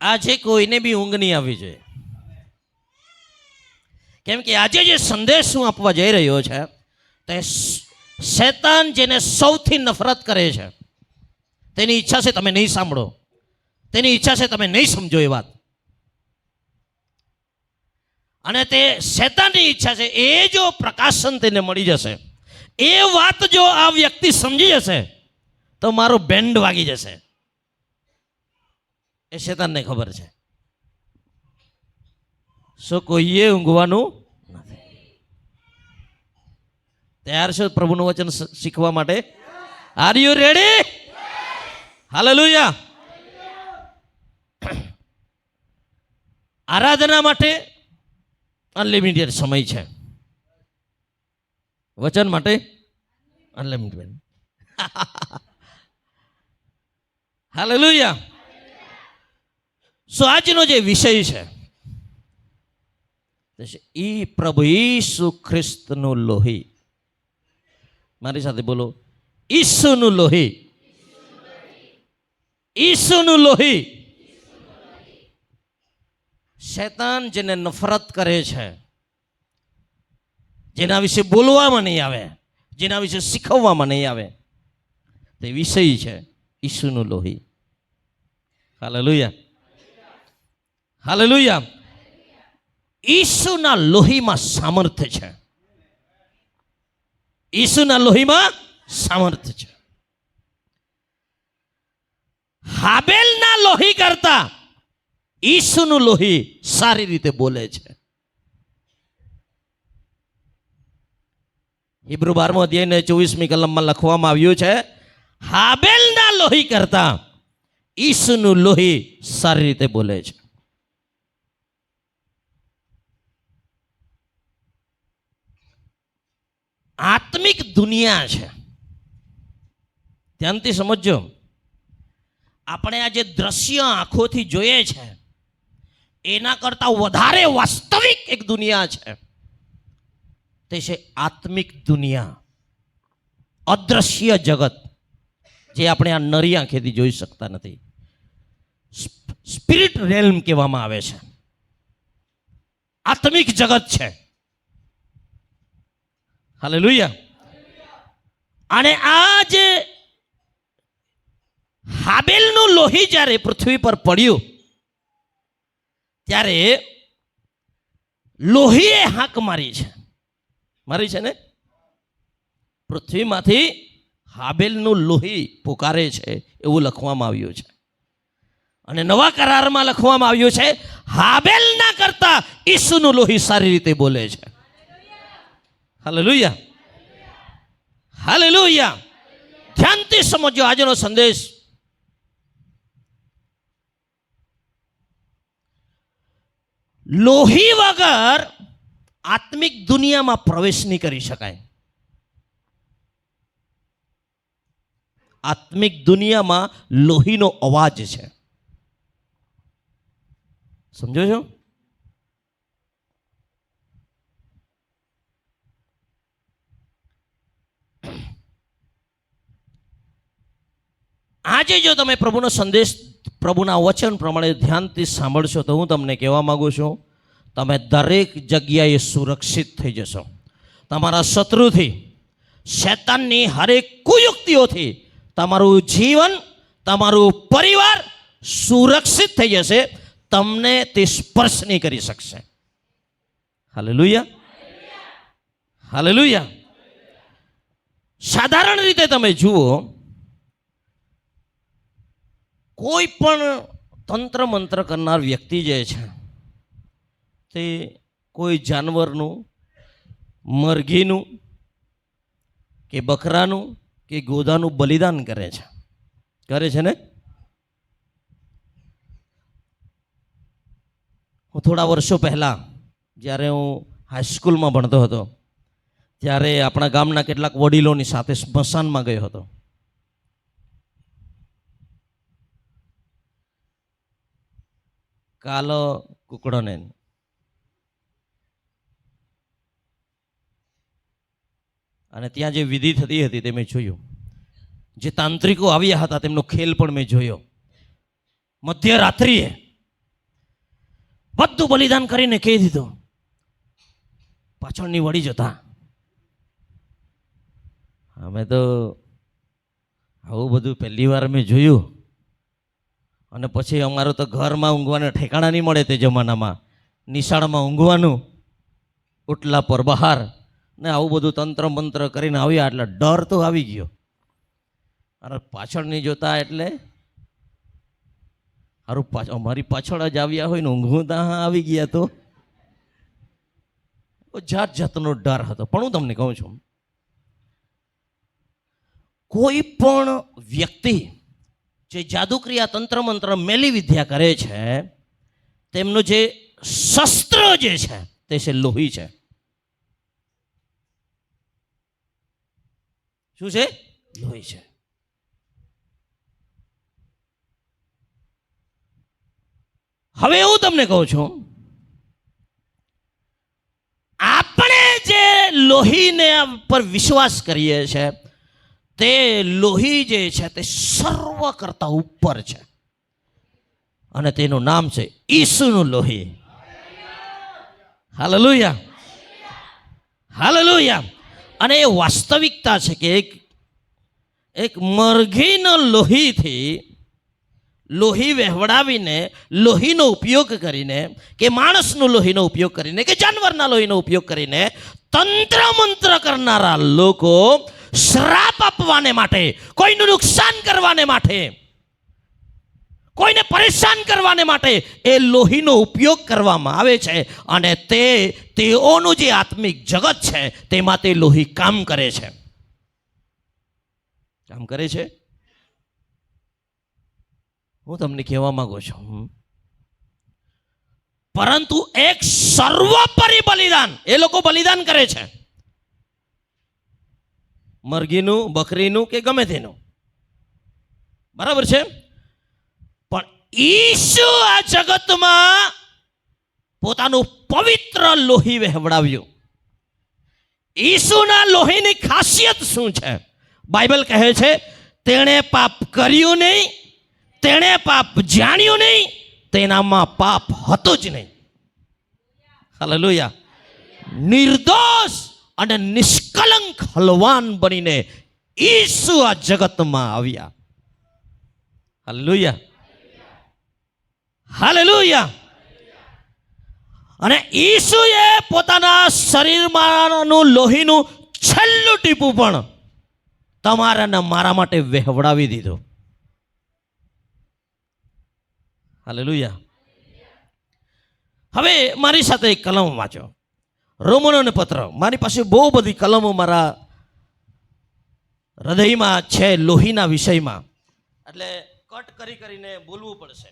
આજે કોઈને બી ઊંઘ નહીં આવવી જોઈએ, કેમ કે આજે જે સંદેશ હું આપવા જઈ રહ્યો છે તે શૈતાન જેને સૌથી નફરત કરે છે તેની ઈચ્છા છે તમે નહીં સાંભળો, તેની ઈચ્છા છે તમે નહીં સમજો એ વાત. અને તે શૈતાનની ઈચ્છા છે એ જો પ્રકાશન તેને મળી જશે, એ વાત જો આ વ્યક્તિ સમજી જશે તો મારું બેન્ડ વાગી જશે. એ શૈતાનને ખબર છે. શું કોઈએ ઊંઘવાનું નથી? તૈયાર છો પ્રભુનું વચન શીખવા માટે? Are you ready? હાલેલુયા. આરાધના માટે અનલિમિટેડ સમય છે, વચન માટે અનલિમિટેડ. હાલેલુયા. સો આજનો જે વિષય છે ઈ પ્રભુ ઈસુ ખ્રિસ્તનું લોહી. મારી સાથે બોલો, ઈસુનું લોહી. ઈસુનું લોહી. શૈતાન જેને નફરત કરે છે, જેના વિશે બોલવામાં નહીં આવે, જેના વિશે શીખવવામાં નહીં આવે, તે વિષય છે ઈસુનું લોહી. હાલેલુયા. હાલેલુયા. ઈસુના લોહીમાં સામર્થ્ય છે. ઈસુના લોહીમાં સામર્થ્ય છે. હાબેલના લોહી કરતા ઈસુનું લોહી સારી રીતે બોલે છે. હિબ્રુ 12 અધ્યાયને 24મી કલમમાં લખવામાં આવ્યું છે, હાબેલના લોહી કરતા ઈસુનું લોહી સારી રીતે બોલે છે. આત્મિક દુનિયા છે, ધ્યાનથી સમજો. આપણે આ જે દ્રશ્ય આંખોથી જોઈએ છે એના કરતા વધારે વાસ્તવિક એક દુનિયા છે, તે છે આત્મિક દુનિયા, અદ્રશ્ય જગત, જે આપણે આ નરી આંખેથી જોઈ શકતા નથી. સ્પિરિટ રેલ્મ કહેવામાં આવે છે, આત્મિક જગત છે. હાલેલુયા. અને આ જે હાબેલનું લોહી જ્યારે પૃથ્વી પર પડ્યું ત્યારે લોહીએ હાક મારી છે, મારી છે ને. પૃથ્વીમાંથી હાબેલનું લોહી પુકારે છે એવું લખવામાં આવ્યું છે. અને નવા કરારમાં લખવામાં આવ્યું છે, હાબેલના કરતા ઈસુનું લોહી સારી રીતે બોલે છે. હાલેલુયા. હાલેલુયા. ધ્યાનથી સમજો આજનો સંદેશ. લોહી વગર આત્મિક દુનિયામાં પ્રવેશ નહીં કરી શકાય. આત્મિક દુનિયામાં લોહીનો અવાજ છે, સમજો છો? આજે જો તમે પ્રભુનો સંદેશ, પ્રભુના વચન પ્રમાણે ધ્યાનથી સાંભળશો તો હું તમને કહેવા માંગુ છું, તમે દરેક જગ્યાએ સુરક્ષિત થઈ જશો. તમારા શત્રુથી, શૈતાનની હરેક કુયુક્તિઓથી તમારું જીવન, તમારું પરિવાર સુરક્ષિત થઈ જશે. તમને તે સ્પર્શ નહીં કરી શકશે. હાલેલુયા. હાલેલુયા. સાધારણ રીતે તમે જુઓ, કોઈ પણ તંત્ર મંત્ર કરનાર વ્યક્તિ જે છે તે કોઈ જાનવરનું, મરઘીનું કે બકરાનું કે ગોદાનું બલિદાન કરે છે ને. હું થોડા વર્ષો પહેલાં જ્યારે હું હાઈસ્કૂલમાં ભણતો હતો ત્યારે આપણા ગામના કેટલાક વડીલોની સાથે સ્મશાનમાં ગયો હતો. કાલો કુકડોને અને ત્યાં જે વિધિ થતી હતી તે મેં જોયું. જે તાંત્રિકો આવ્યા હતા તેમનો ખેલ પણ મેં જોયો. મધ્યરાત્રિએ બધું બલિદાન કરીને કહી દીધું. પાછળની વળી જતા અમે તો આવું બધું પહેલી વાર મેં જોયું. અને પછી અમારું તો ઘરમાં ઊંઘવાના ઠેકાણા નહીં મળે તે જમાનામાં. નિશાળમાં ઊંઘવાનું, ઓટલા પર બહાર, ને આવું બધું તંત્ર મંત્ર કરીને આવ્યા એટલે ડર તો આવી ગયો. અને પાછળ નહીં જોતા એટલે સારું અમારી પાછળ જ આવ્યા હોય ને ઊંઘવું ત્યાં આવી ગયા તો જાત જાતનો ડર હતો. પણ હું તમને કહું છું, કોઈ પણ વ્યક્તિ જે જાદુક્રિયા તંત્ર મંત્ર મેલી વિદ્યા કરે છે તેમનું જે શસ્ત્ર જે છે તે છે લોહી છે. શું છે? લોહી છે. હવે હું તમને કહું છું, આપણે જે લોહીને પર વિશ્વાસ કરીએ છીએ તે લોહી જે છે તે સર્વ કરતા ઉપર છે અને તેનું નામ છે ઈસુનું લોહી. Hallelujah, hallelujah. અને એ વાસ્તવિકતા છે કે એક મરઘીના લોહીથી લોહી વહેવડાવીને, લોહીનો ઉપયોગ કરીને, કે માણસનું લોહીનો ઉપયોગ કરીને, કે જાનવરના લોહીનો ઉપયોગ કરીને તંત્ર મંત્ર કરનારા લોકો શ્રાપ આપવાને માટે, કોઈનું નુકસાન કરવાને માટે, કોઈને પરેશાન કરવાને માટે એ લોહીનો ઉપયોગ કરવામાં આવે છે. અને તેઓનું જે આત્મિક જગત છે તેમાં તે લોહી કામ કરે છે. કામ કરે છે. હું તમને કહેવા માંગુ છું, પરંતુ એક સર્વોપરી બલિદાન એ લોકો બલિદાન કરે છે, મરઘીનું, બકરીનું કે ગમે તેનું, બરાબર છે. પણ ઈસુ આ જગતમાં પોતાનું પવિત્ર લોહી વહેવડાવ્યું. ઈસુના લોહીની ખાસિયત શું છે? બાઇબલ કહે છે, તેણે પાપ કર્યું નહીં, તેણે પાપ જાણ્યું નહીં, તેનામાં પાપ હતું જ નહીં. હાલેલુયા. નિર્દોષ અને નિષ્કલંક હલવાન બનીને ઈસુ આ જગતમાં આવ્યા. Hallelujah, hallelujah. અને ઈસુએ પોતાના શરીરમાંનું લોહીનું છેલ્લું ટીપું પણ તમારા અને મારા માટે વહેવડાવી દીધું. હાલેલુયા. હવે મારી સાથે એક કલમ વાંચો, રોમનોને પત્ર. મારી પાસે બહુ બધી કલમો મારા હૃદયમાં છે લોહીના વિષયમાં, એટલે કટ કરીને બોલવું પડશે.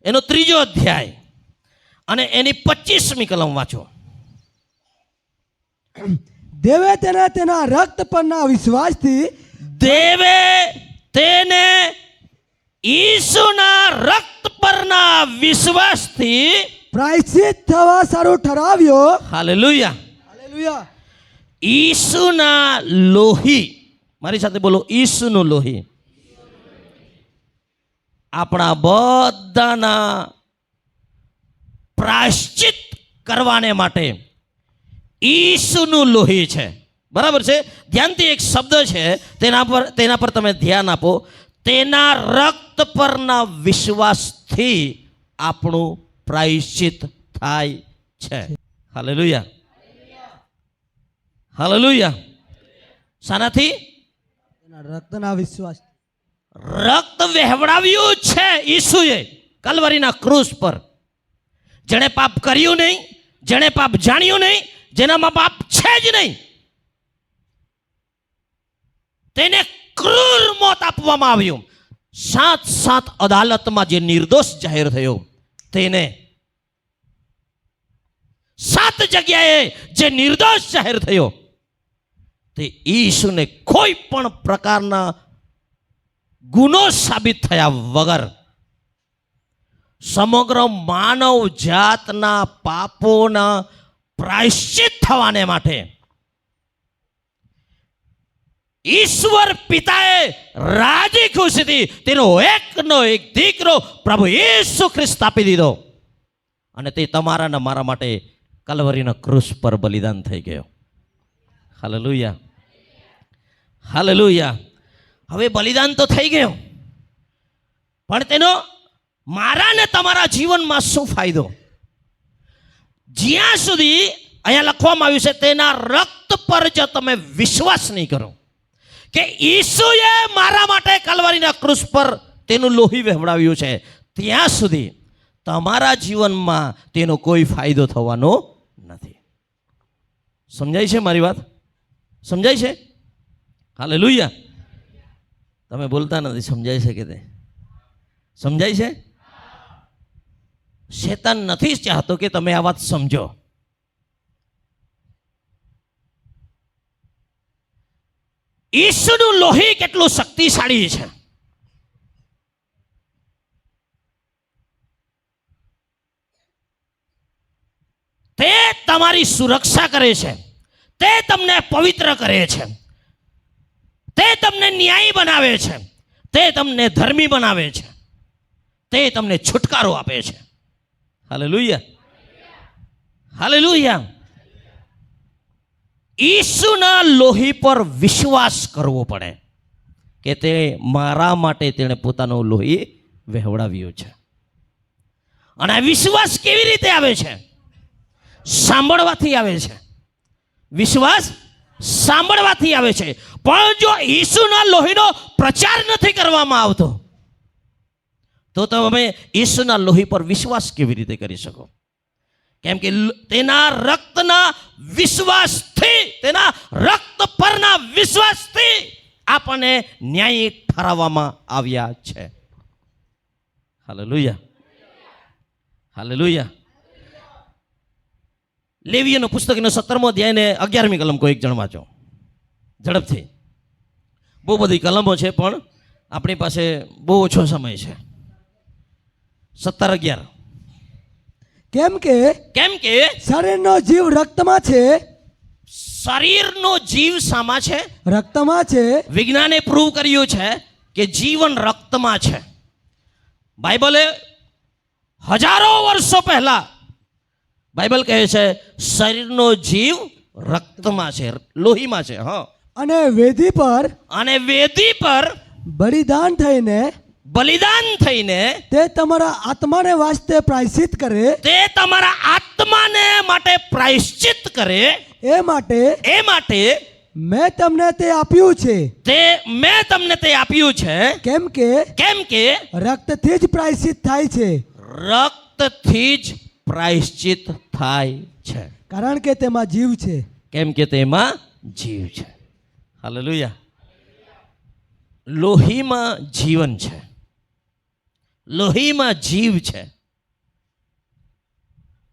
એનો 3 અધ્યાય અને એની 25મી કલમ વાંચો. દેવે તેના રક્ત પરના વિશ્વાસથી, દેવે તેને ઈસુના રક્ત પરના વિશ્વાસથી પ્રાયશ્ચિત થવા સારું ઠરાવ્યો. Hallelujah, hallelujah. ઈસુના લોહી, મારી સાથે બોલો, ઈસુનું લોહી આપણા બધાના પ્રાયશ્ચિત કરવાને માટે ઈસુનું લોહી છે. બરાબર છે. ધ્યાનથી એક શબ્દ છે તેના પર તમે ધ્યાન આપો. તેના રક્ત પરના વિશ્વાસથી આપણું પ્રાયશ્ચિત થાય છે. Hallelujah, hallelujah. શાનાથી? રક્તના વિશ્વાસ. રક્ત વહેવડાવ્યું છે ઈસુએ કલ્વરીના ક્રૂસ પર. જેણે પાપ કર્યું નહીં, જેણે પાપ જાણ્યું નહીં, જેનામાં પાપ છે જ નહીં, તેને ક્રૂર મોત આપવામાં આવ્યું. 7 અદાલતમાં જે નિર્દોષ જાહેર થયો તેને 7 જગ્યાએ જે નિર્દોષ જાહેર થયો તે ઈસુને કોઈ પણ પ્રકારના ગુનો સાબિત થયા વગર સમગ્ર માનવ જાતના પાપોના પ્રાયશ્ચિત થવાને માટે ઈશ્વર પિતાએ રાજી ખુશીથી તેનો એકનો એક દીકરો પ્રભુ ઈસુ ખ્રિસ્ત આપી દીધો. અને તે તમારા ને મારા માટે કલવરીના ક્રૂસ પર બલિદાન થઈ ગયો. Hallelujah, hallelujah. હવે બલિદાન તો થઈ ગયો, પણ તેનો મારા ને તમારા જીવનમાં શું ફાયદો? જ્યાં સુધી અહીંયા લખવામાં આવ્યું છે તેના રક્ત પર જો તમે વિશ્વાસ નહીં કરો કે ઈસુએ મારા માટે કલવરીના ક્રૂસ પર તેનું લોહી વહેવડાવ્યું છે, ત્યાં સુધી તમારા જીવનમાં તેનો કોઈ ફાયદો થવાનો નથી. સમજાય છે મારી વાત? સમજાય છે? હાલેલુયા. તમે બોલતા નથી. સમજાય છે કે તે સમજાય છે? શેતાન નથી ચાહતો કે તમે આ વાત સમજો. ઈસુનું લોહી કેટલું શક્તિશાળી છે. તે તમારી સુરક્ષા કરે છે, તે તમને પવિત્ર કરે છે, તે તમને ન્યાયી બનાવે છે, તે તમને ધર્મી બનાવે છે, તે તમને છુટકારો આપે છે. Hallelujah, hallelujah. ઈસુના લોહી પર વિશ્વાસ કરવો પડે કે તે મારા માટે તેણે પોતાનું લોહી વહેવડાવ્યું છે. અને આ વિશ્વાસ કેવી રીતે આવે છે? સાંભળવાથી આવે છે. વિશ્વાસ સાંભળવાથી આવે છે. પણ જો ઈસુના લોહીનો પ્રચાર નથી કરવામાં આવતો તો તમે ઈસુના લોહી પર વિશ્વાસ કેવી રીતે કરી શકો? કેમ કે તેના રક્તના વિશ્વાસથી, તેના રક્ત પરના વિશ્વાસથી આપણને ન્યાયી ઠરાવવામાં આવ્યા છે. Hallelujah, hallelujah. લેવીયનો પુસ્તકનો 17મો અધ્યાય ને 11મી કલમ કોઈ એક જણ વાંચો ઝડપથી. બહુ બધી કલમો છે પણ આપણી પાસે બહુ ઓછો સમય છે. 17:11. કેમ કે શરીરનો જીવ રક્તમાં છે. શરીરનો જીવ શામાં છે? રક્તમાં છે. વિજ્ઞાને પ્રૂવ કર્યું છે કે જીવન રક્તમાં છે. બાઇબલે હજારો વર્ષો પહેલા બાઇબલ કહે છે શરીરનો જીવ રક્તમાં છે, લોહીમાં છે. હા. અને વેદી પર બલિદાન થઈને તે તમારા આત્માને વાસ્તે પ્રાયશ્ચિત કરે. તે તમારા આત્માને માટે પ્રાયશ્ચિત કરે. એ માટે મેં તમને તે આપ્યું છે. કેમ કે રક્તથી જ પ્રાયશ્ચિત થાય છે. રક્તથી જ પ્રાયશ્ચિત થાય છે. કારણ કે તેમાં જીવ છે. કેમ કે તેમાં જીવ છે. હાલેલુયા. લોહીમાં જીવન છે, લોહીમાં જીવ છે.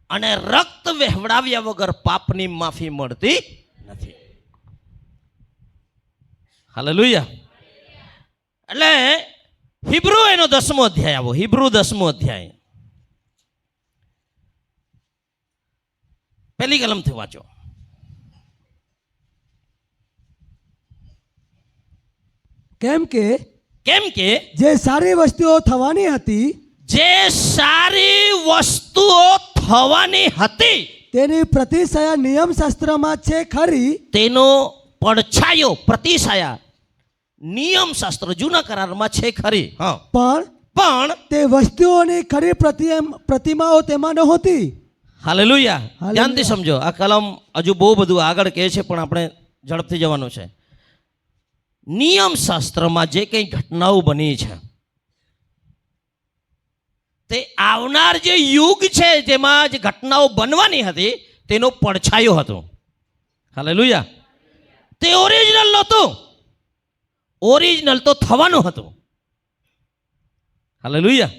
અને રક્ત વહેવડાવ્યા વગર પાપની માફી મળતી નથી. હાલેલુયા. એટલે હિબ્રુ એનો 10મો અધ્યાય આવો. હિબ્રુ 10મો અધ્યાય પહેલી કલમથી વાંચો. કેમ કે જે સારી વસ્તુઓ થવાની હતી તેની પ્રતિછાયા નિયમશાસ્ત્રમાં છે ખરી. તેનો પડછાયો, પ્રતિછાયા નિયમશાસ્ત્ર જૂના કરારમાં છે ખરી. પણ તે વસ્તુઓની ખરી પ્રતિમાઓ તેમાં નહોતી. હાલેલુયા. ધ્યાનથી સમજો. આ કલમ હજુ બહુ બધું આગળ કહે છે પણ આપણે ઝડપથી જવાનું છે. નિયમશાસ્ત્રમાં જે કંઈ ઘટનાઓ બની છે તે આવનાર જે યુગ છે જેમાં જે ઘટનાઓ બનવાની હતી તેનો પડછાયો હતો. હાલેલુયા. તે ઓરિજિનલ નહોતું, ઓરિજિનલ તો થવાનું હતું. હાલેલુયા.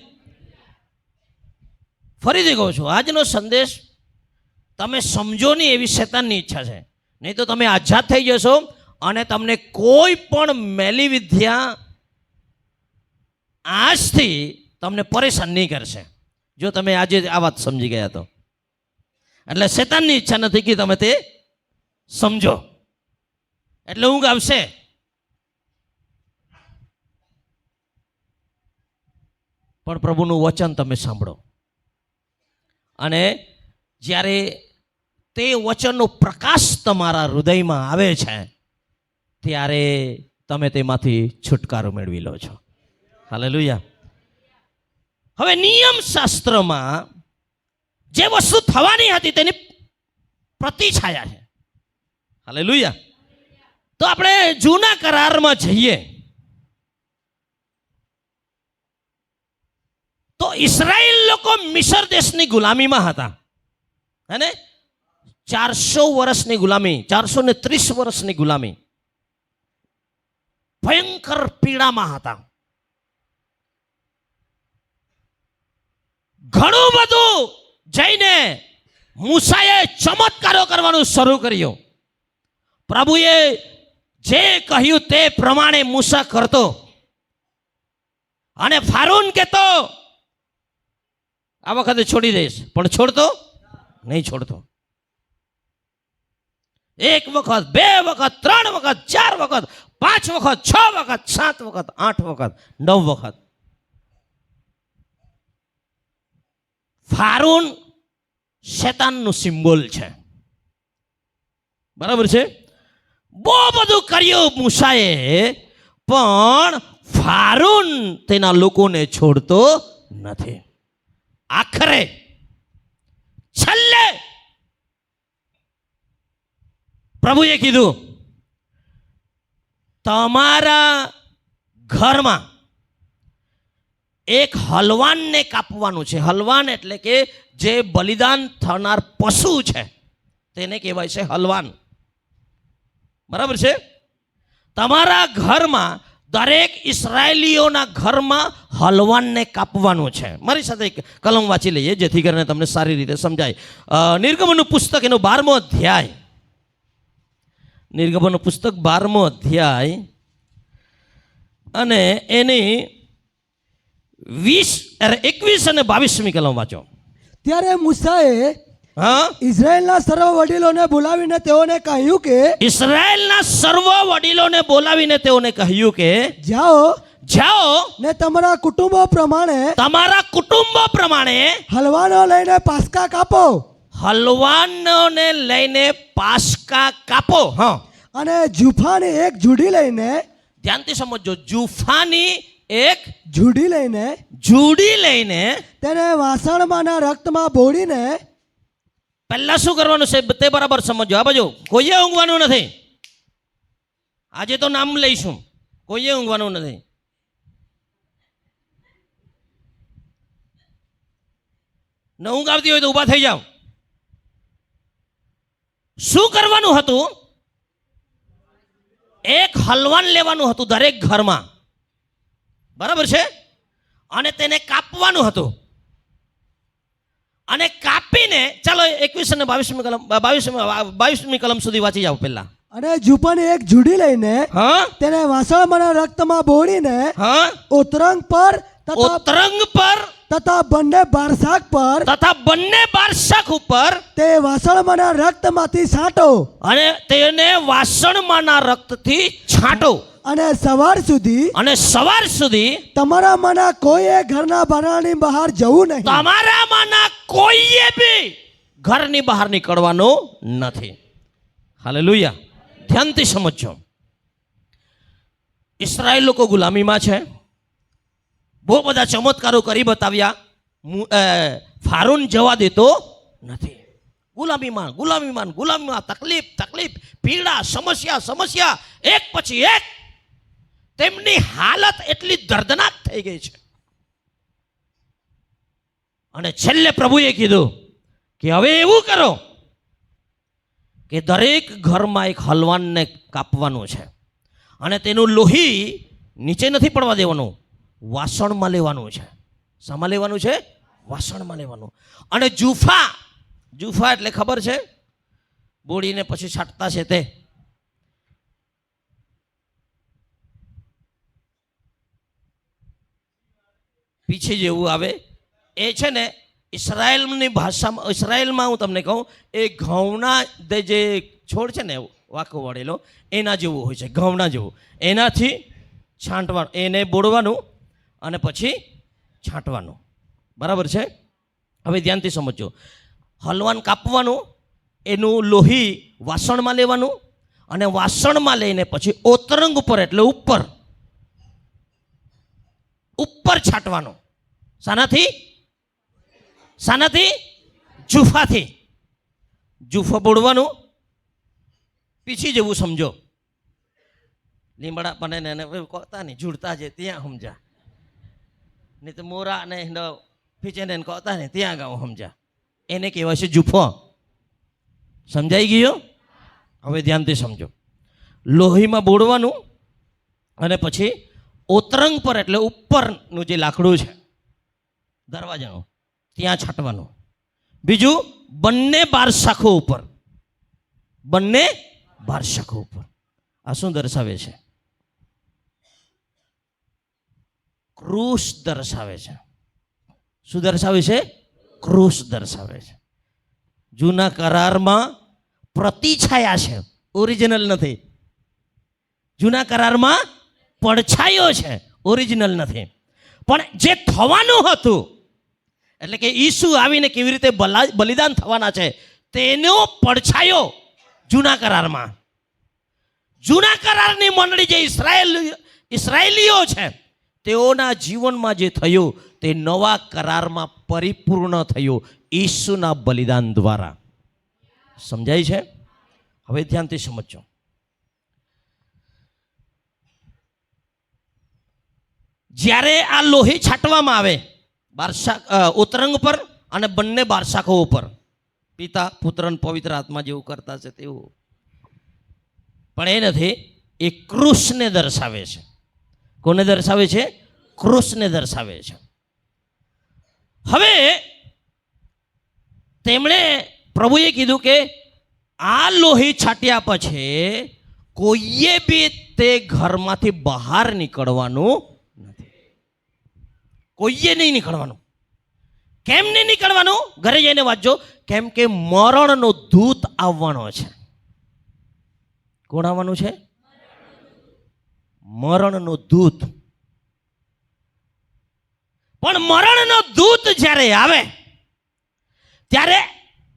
ફરીથી કહું છું, આજનો સંદેશ તમે સમજો નહીં એવી શેતાનની ઈચ્છા છે. નહીં તો તમે આઝાદ થઈ જશો અને તમને કોઈ પણ મેલી વિદ્યા આજથી તમને પરેશાન નહીં કરશે જો તમે આજે આ વાત સમજી ગયા તો. એટલે શેતાનની ઈચ્છા નથી કે તમે તે સમજો. એટલે ઊંઘ આવશે. પણ પ્રભુનું વચન તમે સાંભળો અને જ્યારે તે વચનનો પ્રકાશ તમારા હૃદયમાં આવે છે ત્યારે તમે તેમાંથી છુટકારો મેળવી લો છો. હાલેલુયા. હવે નિયમ શાસ્ત્રમાં જે વસ્તુ થવાની હતી તેની પ્રતિછાયા છે. હાલેલુયા. તો આપણે જૂના કરારમાં જઈએ તો ઇઝરાયેલ લોકો મિસર દેશની ગુલામીમાં હતા. અને 400 વર્ષની ગુલામી, 430 વર્ષની ગુલામી, ભયંકર પીડામાં હતા. ઘણું બધું જઈને મૂસાએ ચમત્કારો કરવાનું શરૂ કર્યું. પ્રભુએ જે કહ્યું તે પ્રમાણે મૂસા કરતો અને ફારૂન કહેતો આ વખતે છોડી દઈશ, પણ છોડતો નહીં છોડતો. 1 વખત, 2 વખત, 3 વખત, 4 વખત, 5 વખત, 6 વખત, 7 વખત, 8 વખત, 9 વખત. ફારૂન શેતાનનું સિમ્બોલ છે. બરાબર છે. બહુ બધું કર્યું મૂસાએ, પણ ફારૂન તેના લોકોને છોડતો નથી. આખરે છેલ્લે પ્રભુએ કીધું તમારા ઘરમાં એક હલવાનને કાપવાનું છે. હલવાન એટલે કે જે બલિદાન થનાર પશુ છે તેને કહેવાય છે હલવાન. બરાબર છે. તમારા ઘરમાં દરેક ઇસ્રાયેલીઓના ઘરમાં હલવાનને કાપવાનું છે. મારી સાથે એક કલમ વાંચી લઈએ જેથી કરીને તમને સારી રીતે સમજાય. નિર્ગમનનું પુસ્તક એનો 12મો અધ્યાય, નિર્ગમનનું પુસ્તક 12મો અધ્યાય અને એની 21 અને 22મી કલમ વાંચો. ત્યારે મૂસાએ હા, ઇઝરાયેલના સર્વ વડીલોને બોલાવીને તેઓને કહ્યું કે ઇસ્રાયેલના સર્વ વડીલોને બોલાવીને તેઓને કહ્યું કે જાઓ ને તમારા કુટુંબો પ્રમાણે હલવાનો લઈને પાસ્કા કાપો. હલવાનોને લઈને પાસ્કા કાપો. હા, અને જુફાની એક જુડી લઈને, ધ્યાનથી સમજો, જુફાની એક જુડી લઈને તેને વાસણમાંના રક્તમાં બોળીને. પહેલા શું કરવાનું છે તે બરાબર સમજો. આ બાજુ કોઈએ ઊંઘવાનું નથી. આજે તો નામ લઈશું. કોઈએ ઊંઘવાનું નથી. ન ઊંઘ આવતી હોય તો ઊભા થઈ જાઓ. શું કરવાનું હતું? એક હલવાન લેવાનું હતું દરેક ઘરમાં. બરાબર છે. અને તેને કાપવાનું હતું. અને કાપીને, ચાલો 21 અને 22મી કલમ, 22મી કલમ સુધી વાંચી જાઓ પહેલા. અને જુફાની એક જુડી લઈને હા, તેને વાસણમાંના રક્તમાં બોળીને હા, ઓતરંગ પર તથા બંને બારશાખ પર તે વાસણમાંના રક્તમાંથી છાંટો. અને તેને વાસણમાંના રક્તથી છાંટો. અને સવાર સુધી તમારામાંના કોઈએ ઘરના બારણાની બહાર જવું નહીં. તમારામાંના કોઈએ બી ઘરની બહાર નીકળવાનું નથી. હાલેલુયા. ધ્યાનથી સમજો. ઇસ્રાયેલ લોકો ગુલામીમાં છે. બહુ બધા ચમત્કારો કરી બતાવ્યા. ફારૂન જવા દેતો નથી. ગુલામીમાં તકલીફ, પીડા, સમસ્યા, એક પછી એક. તેમની હાલત એટલી દર્દનાક થઈ ગઈ છે. અને છેલ્લે પ્રભુએ કીધું કે હવે એવું કરો કે દરેક ઘરમાં એક હલવાનને કાપવાનું છે. અને તેનું લોહી નીચે નથી પડવા દેવાનું, વાસણમાં લેવાનું છે. શામાં લેવાનું છે? વાસણમાં લેવાનું. અને જુફા એટલે ખબર છે? બોળીને પછી છાંટતા છે તે. પીછે જેવું આવે એ છે ને, ઇસ્રાયેલની ભાષામાં, ઇસ્રાયેલમાં હું તમને કહું, એ ઘઉંના જે છોડ છે ને વાંકો વળેલો એના જેવું હોય છે. ઘઉંના જેવું. એનાથી છાંટવાનું, એને બોળવાનું અને પછી છાંટવાનું. બરાબર છે. હવે ધ્યાનથી સમજો. હલવાન કાપવાનું, એનું લોહી વાસણમાં લેવાનું અને વાસણમાં લઈને પછી ઓતરંગ ઉપર એટલે ઉપર ઉપર છાંટવાનું. શાનાથી? શાનાથી? જુફાથી. જુફા બોડવાનું, પીછી જવું સમજો. લીમડા પણ એને કહતા નહીં, જુડતા છે ત્યાં સમજા, નહીં તો મોરા ને પીછે ને કહતા નહીં ત્યાં ગાઉં સમજા. એને કહેવાય છે જુફો. સમજાઈ ગયો? હવે ધ્યાનથી સમજો. લોહીમાં બોળવાનું અને પછી ઓતરંગ પર એટલે ઉપરનું જે લાકડું છે દરવાજાનું ત્યાં છાંટવાનું. બીજું બંને બાર શાખો ઉપર, બંને બાર શાખો ઉપર. આ શું દર્શાવે છે? ક્રૂસ દર્શાવે છે. શું દર્શાવે છે? ક્રૂસ દર્શાવે છે. જૂના કરારમાં પ્રતિછાયા છે, ઓરિજિનલ નથી. જૂના કરારમાં પડછાયો છે, ઓરિજિનલ નથી. પણ જે થવાનું હતું, એટલે કે ઈસુ આવીને કેવી રીતે બલિદાન થવાના છે તેનો પડછાયો જૂના કરારમાં. જૂના કરારની મંડળી જે ઇસરાયેલીઓ છે તેઓના જીવનમાં જે થયું તે નવા કરારમાં પરિપૂર્ણ થયું ઈસુના બલિદાન દ્વારા. સમજાય છે? હવે ધ્યાનથી સમજો. જ્યારે આ લોહી છાંટવામાં આવે ઉતરંગ પર અને બંને બારશાખો ઉપર, પિતા પુત્ર અને પવિત્ર આત્મા જેવું કરતા છે તેવું, પણ એ નથી. એ ક્રૂસને દર્શાવે છે. કોને દર્શાવે છે? ક્રૂસને દર્શાવે છે. હવે તેમણે પ્રભુએ કીધું કે આ લોહી છાંટ્યા પછી કોઈએ બી તે ઘરમાંથી બહાર નીકળવાનું નથી. કોઈએ નહીં નીકળવાનું. કેમ નહીં નીકળવાનું? ઘરે જઈને વાંચજો. કેમ કે મરણનો દૂત આવવાનો છે. કોણ આવવાનું છે? મરણનો દૂત. પણ મરણનો દૂત જ્યારે આવે ત્યારે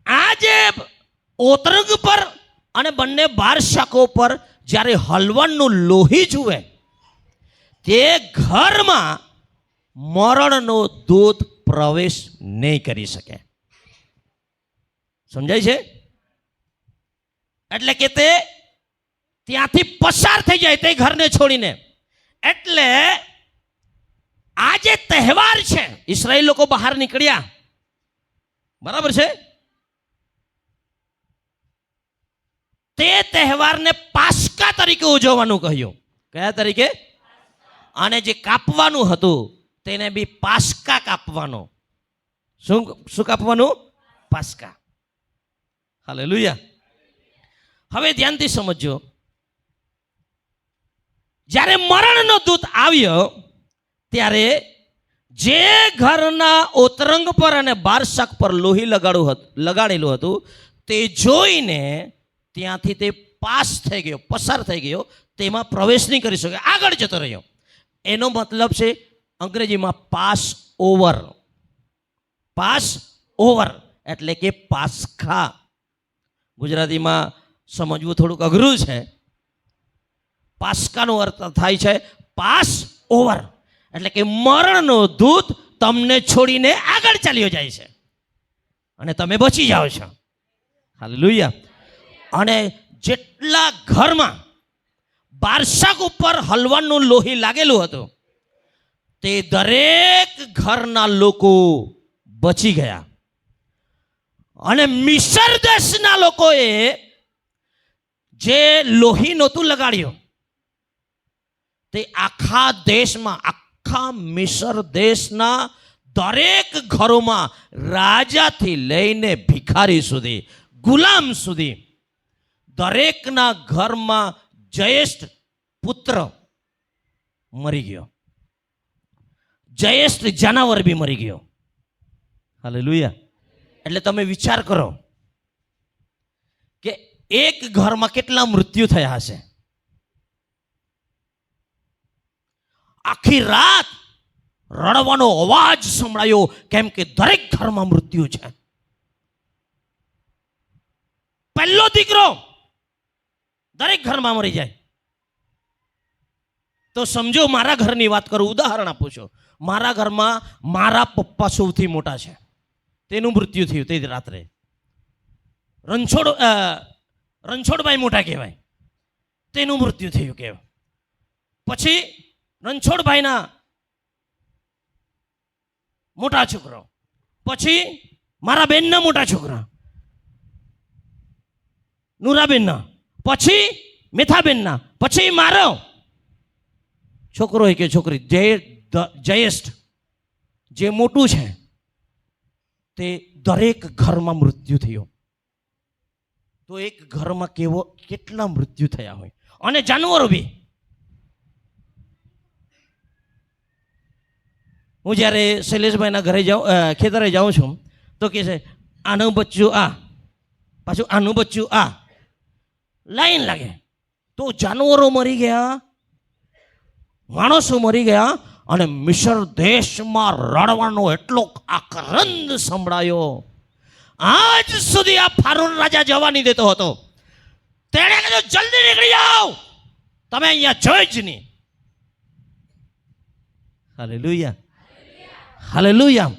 આ જે ઓતરંગ પર અને બંને બાર શાખો પર જ્યારે હલવાનનું લોહી જુએ તે ઘરમાં મરણનો દૂત પ્રવેશ નહીં કરી શકે. સમજાય છે? એટલે કે તે ત્યાંથી પસાર થઈ જાય તે ઘરને છોડીને. એટલે આ જે તહેવાર છે, ઇસરાયેલ લોકો બહાર નીકળ્યા, બરાબર છે, તે તહેવારને પાસ્કા તરીકે ઉજવવાનું કહ્યું. કયા તરીકે? અને જે કાપવાનું હતું તેને બી પાસ્કા કાપવાનું. શું કાપવાનું? પાસ્કા. હાલેલુયા. હવે ધ્યાનથી સમજો. જ્યારે મરણનો દૂત આવ્યો ત્યારે જે ઘરના ઓતરંગ પર અને બારશાખ પર લોહી લગાડેલું હતું તે જોઈને ત્યાંથી તે પાસ થઈ ગયો, પસાર થઈ ગયો, તેમાં પ્રવેશ નહીં કરી શક્યો, આગળ જતો રહ્યો. એનો મતલબ છે અંગ્રેજીમાં પાસ ઓવર. પાસ ઓવર એટલે કે પાસ્કા. ગુજરાતીમાં સમજવું થોડુંક અઘરું છે. પાસ્કાનો અર્થ થાય છે પાસ ઓવર, એટલે કે મરણનો દૂત તમને છોડીને આગળ ચાલ્યો જાય છે અને તમે બચી જાઓ છો. હાલેલુયા. અને જેટલા ઘરમાં બારશાખ ઉપર હલવાનનું લોહી લાગેલું હતું તે દરેક ઘરના લોકો બચી ગયા. અને મિસર દેશના લોકોએ જે લોહી નહોતું લગાડ્યું તે આખા દેશમાં, આખા મિસર દેશના દરેક ઘરોમાં રાજાથી લઈને ભિખારી સુધી, ગુલામ સુધી દરેકના ઘરમાં જ્યેષ્ઠ પુત્ર મરી ગયો. જ્યેષ્ઠ જાનવર બી મરી ગયો. હાલેલુયા. એટલે તમે વિચાર કરો કે એક ઘરમાં કેટલા મૃત્યુ થયા હશે. આખી રાત રડવાનો અવાજ સંભળાયો, કેમ કે દરેક ઘરમાં મૃત્યુ છે. પહેલો દીકરો દરેક ઘરમાં મરી જાય તો સમજો, મારા ઘરની વાત કરું, ઉદાહરણ આપું છું. મારા ઘરમાં મારા પપ્પા સૌથી મોટા છે, તેનું મૃત્યુ થયું તે જ રાત્રે. રણછોડભાઈ મોટા કહેવાય, તેનું મૃત્યુ થયું કહેવાય. પછી રણછોડભાઈના મોટા છોકરો, પછી મારા બેનના મોટા છોકરા નુરાબેનના, પછી મેથાબેનના, પછી મારો છોકરો હોય કે છોકરી, જયેષ્ઠ જે મોટું છે તે દરેક ઘરમાં મૃત્યુ થયો. તો એક ઘરમાં કેટલા મૃત્યુ થયા હોય. અને જાનવરો બી. હું જ્યારે શૈલેષભાઈના ઘરે જાઉં, ખેતરે જાઉં છું તો કહે છે આનું બચ્ચું આ, પાછું આનું બચ્ચું આ, લાઈન લાગે. તો જાનવરો મરી ગયા, માણસો મરી ગયા, અને મિસર દેશમાં રડવાનો એટલો આક્રંદ સંભળાયો. આજ સુધી આ ફારૂન રાજા જવા નહીં દેતો હતો. તેણે કીધું જલ્દી નીકળી જાઓ, તમે અહીંયા જોઈ જ નહીં. Hallelujah, hallelujah.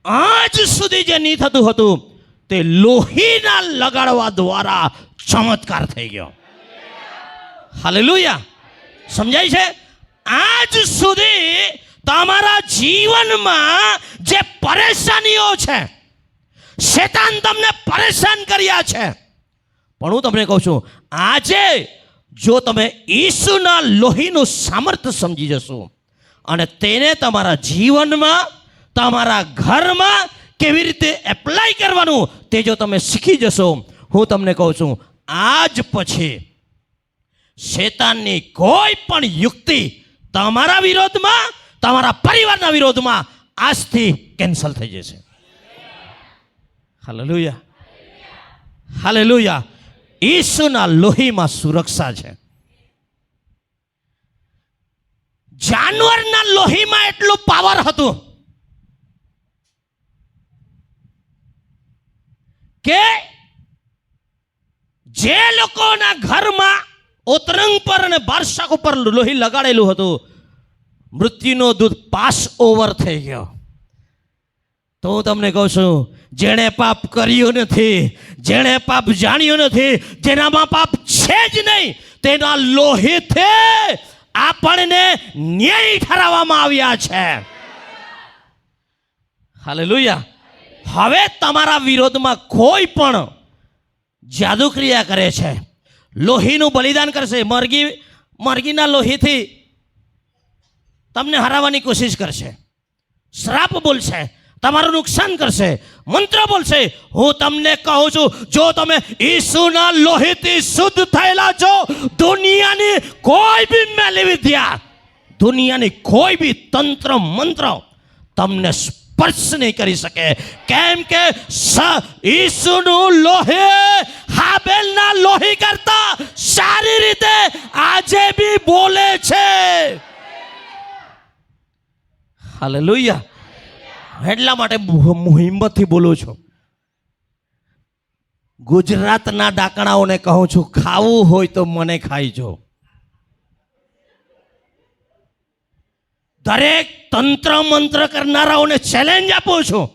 આજ સુધી જે નહીં થતું હતું તે લોહીના લગાડવા દ્વારા ચમત્કાર થઈ ગયો. હાલેલુયા. સમજાય છે? આજ સુધી તમારા જીવનમાં જે પરેશાનીઓ છે, શેતાન તમને પરેશાન કર્યા છે, પણ હું તમને કહું છું, આજે જો તમે ઈસુના લોહીનું સામર્થ્ય સમજી જશો અને તેને તમારા જીવનમાં, તમારા ઘરમાં કેવી રીતે એપ્લાય કરવાનું તે જો તમે શીખી જશો, હું તમને કહું છું, આજ પછી શેતાનની કોઈ પણ યુક્તિ તમારા વિરોધમાં, તમારા પરિવારના વિરોધમાં આજથી કેન્સલ થઈ જશે. Hallelujah, hallelujah. ઈસુના લોહીમાં સુરક્ષા છે. જાનવરના લોહીમાં એટલું પાવર હતું કે જે લોકોના ઘરમાં ઓતરંગ પર અને બારશાક ઉપર લોહી લગાડેલું હતું, મૃત્યુનો દૂત પાસ ઓવર થઈ ગયો. તો હું તમને કહું છું, જેણે પાપ કર્યું નથી, જેણે પાપ જાણ્યું નથી, જેનામાં પાપ છે જ નહીં, તેના લોહીથી આપણને ન્યાય ઠરાવવામાં આવ્યા છે. હાલેલુયા. હવે તમારા વિરોધમાં કોઈ પણ જાદુ ક્રિયા કરે છે, લોહીનું બલિદાન કરશે, મરઘીના લોહીથી તમને હરાવવાની કોશિશ કરશે, શ્રાપ બોલશે, તમારું નુકસાન કરશે, મંત્ર બોલશે, હું તમને કહું છું, જો તમે ઈસુના લોહીથી શુદ્ધ થયેલા છો, દુનિયાની કોઈ બી મેલી વિદ્યા, દુનિયાની કોઈ બી તંત્ર મંત્ર તમને સ્પર્શ નહીં કરી શકે. કેમ કે ઈસુનું લોહી હાબેલના લોહી કરતા સારી રીતે આજે બી બોલે છે. હાલેલુયા. એટલા માટે હિંમતથી બોલું છું. ગુજરાતના ડાકણાઓને કહું છું, ખાવું હોય તો મને ખાઈ જો. દરેક તંત્ર મંત્ર કરનારાઓને ચેલેન્જ આપું છું.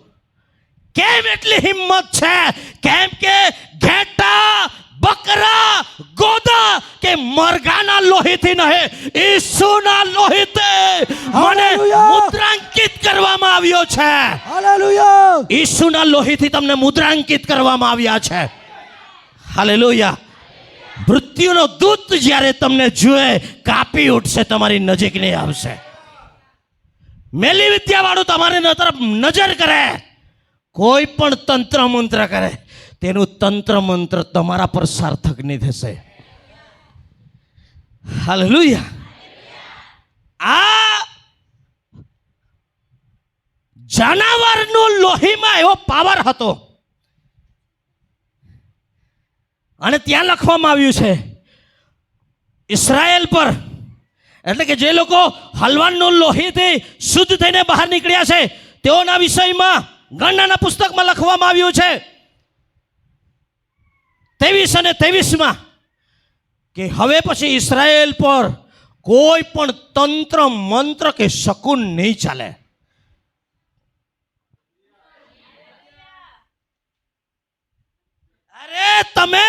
કેમ એટલી હિંમત છે? કેમ કે ઘેટા, બકરા, ગોદા કે મરઘાના લોહીથી નહીં, ઈસુના લોહીથી મને મુદ્રાંકિત કરવામાં આવ્યો છે. હાલેલુયા. ઈસુના લોહીથી તમને મુદ્રાંકિત કરવામાં આવ્યા છે. હાલેલુયા. મૃત્યુનો દૂત જ્યારે તમને જુએ, કાપી ઉઠશે, તમારી નજીક નહીં આવશે. મેલી વિદ્યા વાળું તમારી તરફ નજર કરે, કોઈ પણ તંત્ર મંત્ર કરે, તેનું તંત્ર મંત્ર તમારા પર સાર્થક નહીં થશે. હાલેલુયા. આ જાનવરનું લોહીમાં એવો પાવર હતો, અને ત્યાં લખવામાં આવ્યું છે ઇસ્રાયેલ પર, એટલે કે જે લોકો હલવાનનું લોહીથી શુદ્ધ થઈને બહાર નીકળ્યા છે તેઓના વિષયમાં ગણનાના પુસ્તકમાં લખવામાં આવ્યું છે 23 અને 23 કે હવે પછી ઇઝરાયેલ પર કોઈ પણ તંત્ર મંત્ર કે શકુન નહીં ચાલે. અરે તમે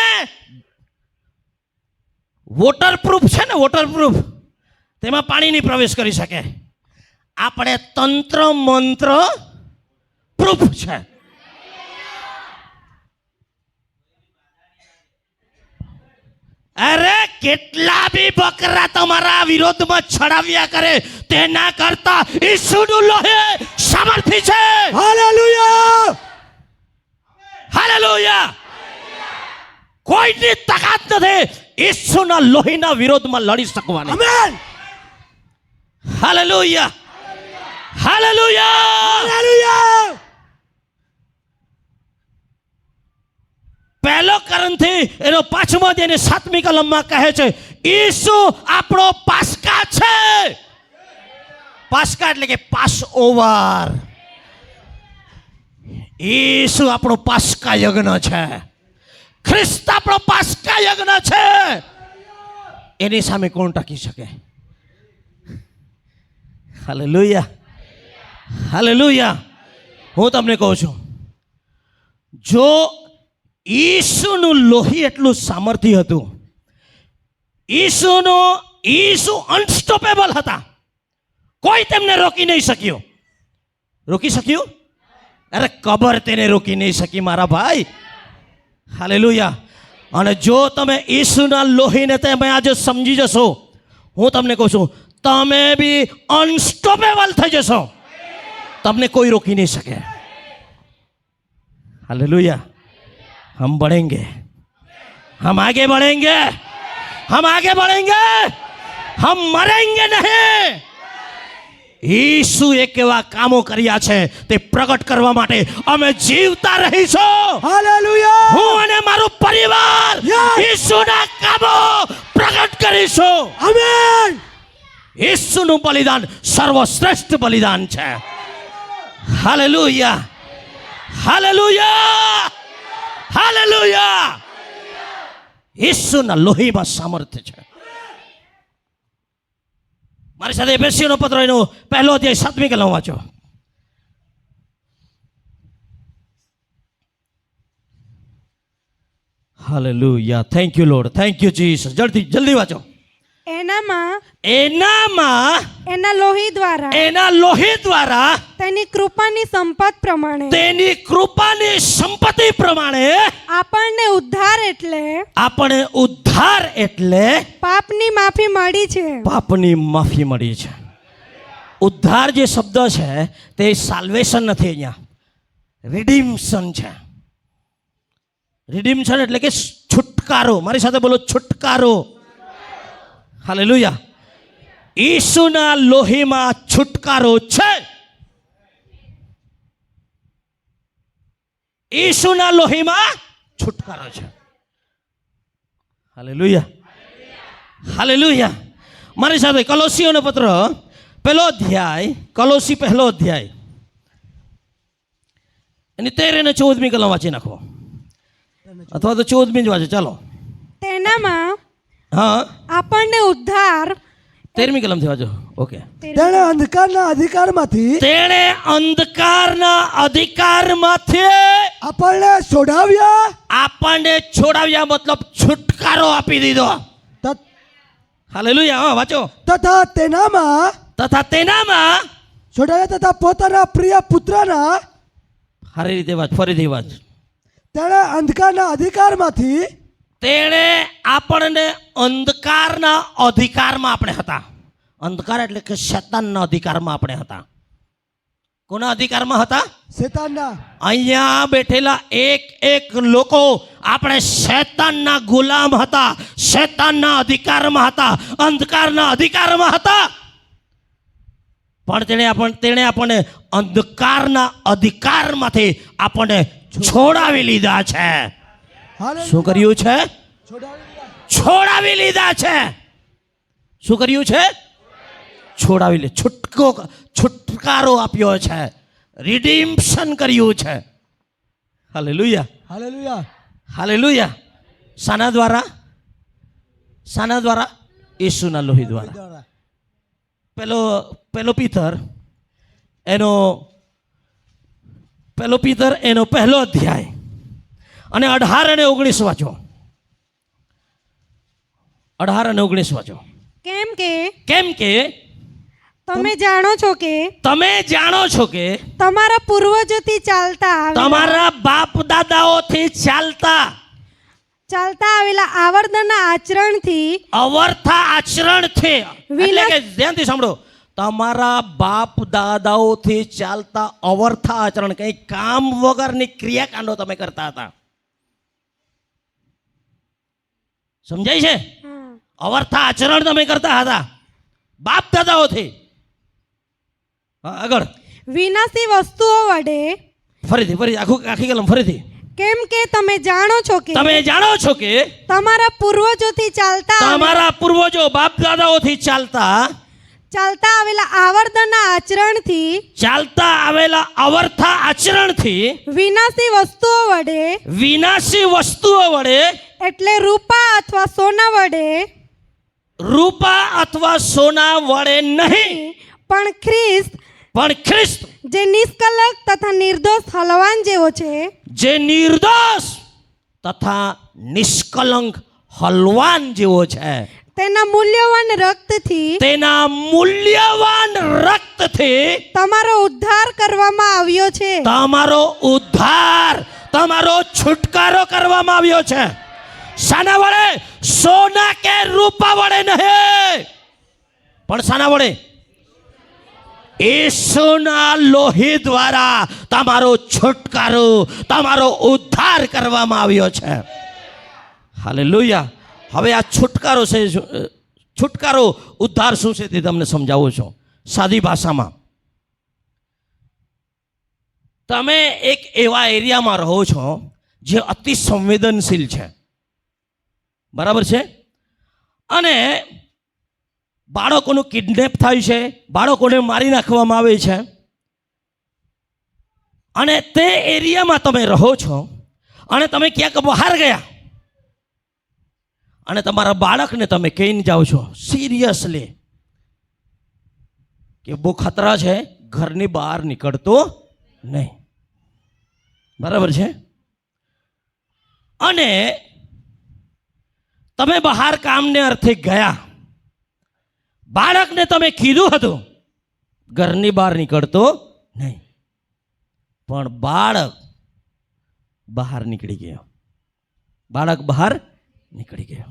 વોટરપ્રૂફ છે ને, વોટરપ્રૂફ, તેમાં પાણી નહીં પ્રવેશ કરી શકે. આપણે તંત્ર મંત્ર પ્રૂફ છે. અરે કેટલા બી બકરા તમારા વિરોધમાં છડાવ્યા કરે તેના કરતા ઈસુનું લોહી સામર્થ્ય છે. Hallelujah, hallelujah. કોઈની તાકાત નથી ઈસુના લોહીના વિરોધમાં લડી શકવાની. Amen, hallelujah, hallelujah. હાલેલુયા. પહેલો કરંથી એનો 5મો અધ્યાય અને 7મી કલમમાં કહે છે ઈસુ આપણો પાસ્કા છે. પાસ્કા એટલે કે પાસ ઓવર. ઈસુ આપણો પાસ્કા યજ્ઞ છે. ખ્રિસ્ત આપણો પાસ્કા યજ્ઞ છે. એની સામે કોણ ટકી શકે? Hallelujah, hallelujah. હું તમને કહું છું, જો ઈસુનું લોહી એટલું સામર્થ્ય હતું, ઈસુ અનસ્ટોપેબલ હતા, કોઈ તેમને રોકી નહીં શક્યું. રોકી શક્યું? અરે કબર તેને રોકી નહીં શકી મારા ભાઈ. હાલેલુયા. અને જો તમે ઈસુના લોહીને તમે આજે સમજી જશો, હું તમને કહું છું, તમે બી અનસ્ટોપેબલ થઈ જશો. તમને કોઈ રોકી નહીં શકે. हालेलुया. हम बढ़ेंगे, हम आगे बढ़ेंगे, हम आगे बढ़ेंगे, हम मरेंगे नहीं. ઈસુ એક એવા કામો કર્યા છે તે પ્રગટ કરવા માટે અમે જીવતા રહીશું. હાલેલુયા. હું અને મારું પરિવાર ઈસુના કામો પ્રગટ કરીશું. આમેન. ઈસુનું બલિદાન સર્વશ્રેષ્ઠ બલિદાન છે. Hallelujah, hallelujah, hallelujah. ઈસુના લોહીમાં સામર્થ્ય છે. મારી સાથે એફેસીઓનો પત્ર એનો 1લો અધ્યાય 7મી કલમ વાંચો. Hallelujah. Thank you lord, thank you Jesus. જલ્દી વાંચો. એના લોહી દ્વારા તેની કૃપાની સંપત્તિ પ્રમાણે આપણને ઉદ્ધાર એટલે પાપની માફી મળી છે. પાપની માફી મળી છે. ઉદ્ધાર જે શબ્દ છે તે સાલ્વેશન નથી, અહીંયા રિડીમ્શન છે. રિડીમ્શન એટલે કે છુટકારો. મારી સાથે બોલો, છુટકારો. હાલેલુયા. ઈસુના લોહીમાં છુટકારો છે. ઈસુના લોહીમાં છુટકારો છે. Hallelujah, hallelujah. મારી સાથે કલોસીઓનો પત્ર 1લો અધ્યાય, કલોસી 1લો અધ્યાય એની 13 અને 14મી કલમ વાંચી નાખો, અથવા તો 14મી જ વાંચો. ચાલો. તેનામાં હા, આપણને ઉદ્ધાર 13મી કલમથી વાંચો. ઓકે. તેણે અંધકારના અધિકારમાંથી આપણને છોડાવ્યા, મતલબ છુટકારો આપી દીધો. હાલેલુયા. હા, વાંચો. તથા તેનામાં છોડાવ્યા તથા પોતાના પ્રિય પુત્રના, સારી રીતે વાંચ, ફરીથી વાંચ. તેણે અંધકારના અધિકારમાંથી, તેણે આપણને અંધકારના અધિકારમાં આપણે હતા. અંધકાર એટલે કે શૈતાનના અધિકારમાં આપણે હતા. કોના અધિકારમાં હતા? શૈતાનના. અહીંયા બેઠેલા એક લોકો આપણે શૈતાનના ગુલામ હતા, શૈતાનના અધિકારમાં હતા, અંધકારના અધિકારમાં હતા. પણ તેણે આપણને અંધકારના અધિકારમાંથી આપણને છોડાવી લીધા છે. શું કર્યું છે? છોડાવી લીધા છે. શું કર્યું છે? છોડાવી લે, છુટકારો આપ્યો છે, રિડીમ્પશન કર્યું છે. Hallelujah, hallelujah, hallelujah. શાના દ્વારા? શાના દ્વારા? ઈસુના લોહી દ્વારા. પેલો પીતર એનો પહેલો અધ્યાય અને 18 અને 19 વાંચો. 18 અને 19 વાંચો. કેમ કે તમે જાણો છો કે તમારા પૂર્વજોથી તમારા બાપ દાદાઓથી ચાલતા આવેલા આવર્તના આચરણથી એટલે કે ધ્યાનથી સાંભળો, તમારા બાપ દાદાઓથી ચાલતા અવર્થા આચરણ, કઈ કામ વગરની ક્રિયાકાંડો તમે કરતા હતા. સમજાય છે? અવર્થા આચરણ તમે કરતા હતા બાપ દાદાઓથી. આગળ. વિનાશી વસ્તુઓ વડે. ફરીથી આખી કલમ ફરીથી. કેમ કે તમે જાણો છો કે તમારા પૂર્વજો બાપ દાદાઓથી ચાલતા આવેલા આવર્થા આચરણથી વિનાશી વસ્તુઓ વડે એટલે રૂપા અથવા સોના વડે નહીં, પણ ખ્રિસ્ત જે નિષ્કલંક તથા નિર્દોષ હલવાન જેવો છે, જે નિર્દોષ તથા નિષ્કલંક હલવાન જેવો છે, તેના મૂલ્યવાન રક્તથી તમારો ઉદ્ધાર કરવામાં આવ્યો છે. તમારો છુટકારો કરવામાં આવ્યો છે. શાના વડે? સોના કે રૂપા વડે નહીં, પણ શાના વડે? ઈસુના લોહી દ્વારા તમારો છુટકારો, તમારો ઉદ્ધાર કરવામાં આવ્યો છે. હાલેલુયા. હવે આ છુટકારો ઉદ્ધાર શું છે તે તમને સમજાવું છું સાદી ભાષામાં. તમે એક એવા એરિયામાં રહો છો જે અતિ સંવેદનશીલ છે, બરાબર છે? અને બાળકોનું કિડનેપ થાય છે, બાળકોને મારી નાખવામાં આવે છે, અને તે એરિયામાં તમે રહો છો અને તમે ક્યાંક બહાર ગયા અને તમારા બાળકને તમે કહીને જાઓ છો સિરિયસલી કે બહુ ખતરા છે, ઘરની બહાર નીકળતો નહીં, બરાબર છે? અને તમે બહાર કામને અર્થે ગયા, બાળકને તમે કીધું હતું ઘરની બહાર નીકળતો નહીં, પણ બાળક બહાર નીકળી ગયો.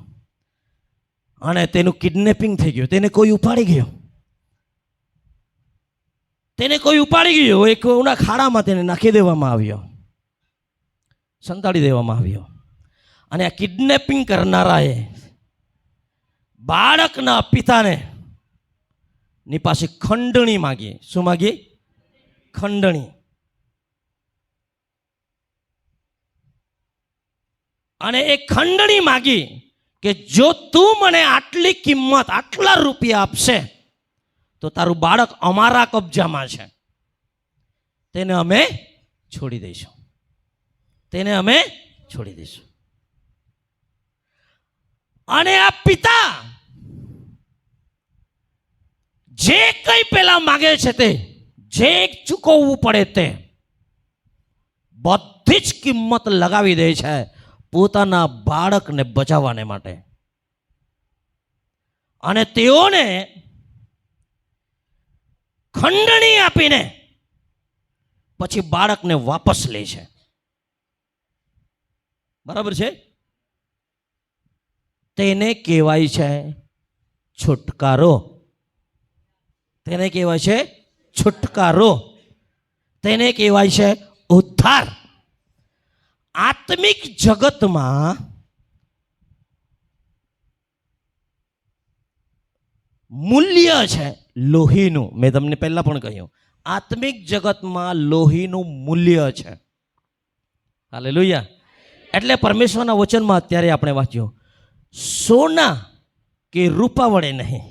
અને તેનું કિડનેપિંગ થઈ ગયું, તેને કોઈ ઉપાડી ગયો, એક કોના ખાડામાં તેને નાખી દેવામાં આવ્યો, સંતાડી દેવામાં આવ્યો. અને આ કિડનેપિંગ કરનારાએ બાળકના પિતાને ની પાસે ખંડણી માગી. શું માગી? ખંડણી. અને એ ખંડણી માગી કે જો તું મને આટલી કિંમત, આટલા રૂપિયા આપશે તો તારું બાળક અમારા કબજામાં છે, તેને અમે છોડી દઈશું. અને આ પિતા જે કંઈ પેલા માગે છે તે, જે ચૂકવવું પડે તે બધી જ કિંમત લગાવી દે છે પોતાના બાળકને બચાવવાને માટે. અને તેઓને ખંડણી આપીને પછી બાળકને વાપસ લે છે. બરાબર છે? તેને કહેવાય છે છુટકારો. તેને કહેવાય છે ઉદ્ધાર. આત્મિક જગતમાં મૂલ્ય છે લોહીનું. મેં તમને પહેલા પણ કહ્યું, આત્મિક જગતમાં લોહીનું મૂલ્ય છે. હાલેલુયા. એટલે પરમેશ્વરના વચનમાં અત્યારે આપણે વાંચ્યું, સોના કે રૂપા વડે નહીં.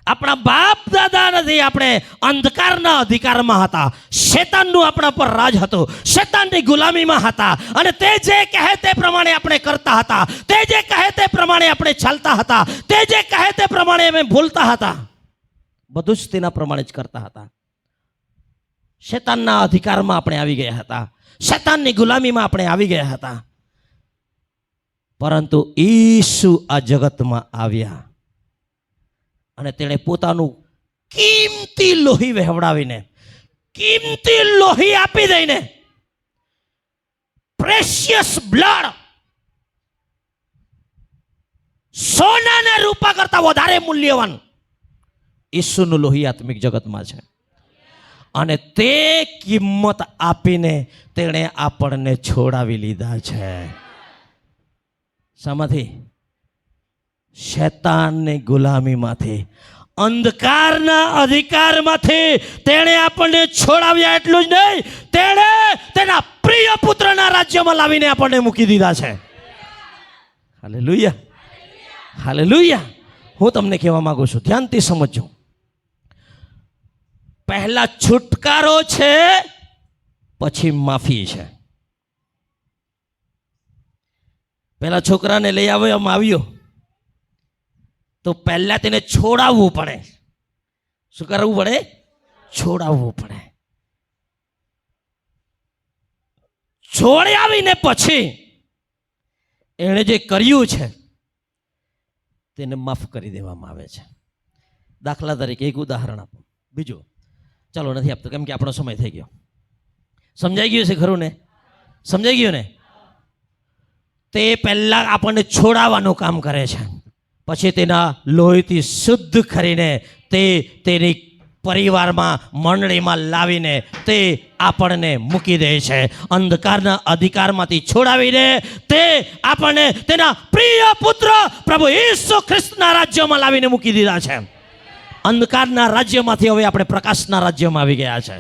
આપણા બાપ દાદા નથી, આપણે અંધકારના અધિકારમાં હતા. શેતાનનું આપણા પર રાજ હતું, શેતાનની ગુલામીમાં હતા. અને તે જે કહે તે પ્રમાણે આપણે કરતા હતા, તે જે કહે તે પ્રમાણે આપણે ચાલતા હતા, તે જે કહે તે પ્રમાણે અમે ભૂલતા હતા. બધું જ તેના પ્રમાણે જ કરતા હતા. શેતાનના અધિકારમાં આપણે આવી ગયા હતા, શેતાનની ગુલામીમાં આપણે આવી ગયા હતા. પરંતુ ઈસુ આ જગતમાં આવ્યા અને તેણે પોતાનું કિંમતી લોહી વહેવડાવીને, કિંમતી લોહી આપી દઈને, પ્રેશિયસ બ્લડ, સોનાના રૂપા કરતા વધારે મૂલ્યવાન ઈસુનું લોહી આત્મિક જગતમાં છે. અને તે કિંમત આપીને તેણે આપણને છોડાવી લીધા છે. શામાંથી? શૈતાનની ગુલામીમાંથી, અંધકારના અધિકારમાંથી તેણે આપણને છોડાવ્યા. એટલું જ નહીં, તેણે તેના પ્રિય પુત્રના રાજ્યમાં લાવીને આપણને મૂકી દીધા છે. Hallelujah, hallelujah. હું તમને કહેવા માંગુ છું, ધ્યાનથી સમજજો. પહેલા છુટકારો છે, પછી માફી છે. પહેલા છોકરાને લઈ આવ્યો તો પહેલા તેને છોડાવવું પડે. શું કરવું પડે? છોડાવવું પડે. છોડી આવીને પછી એણે જે કર્યું છે તેને માફ કરી દેવામાં આવે છે. દાખલા તરીકે એક ઉદાહરણ આપો. બીજું ચાલો નથી આપતો, કેમ કે આપણો સમય થઈ ગયો. સમજાઈ ગયું છે ખરું ને? સમજાઈ ગયું ને? તે પહેલા આપણને છોડાવવાનું કામ કરે છે, પછી તેના લોહીથી શુદ્ધ કરીને તે તેની પરિવારમાં, મંડળીમાં લાવીને તે આપણને મૂકી દે છે. અંધકારના અધિકારમાંથી છોડાવીને તે આપણને તેના પ્રિય પુત્ર પ્રભુ ઈસુ ખ્રિસ્તના રાજ્યમાં લાવીને મૂકી દીધા છે. અંધકારના રાજ્યમાંથી હવે આપણે પ્રકાશના રાજ્યમાં આવી ગયા છે.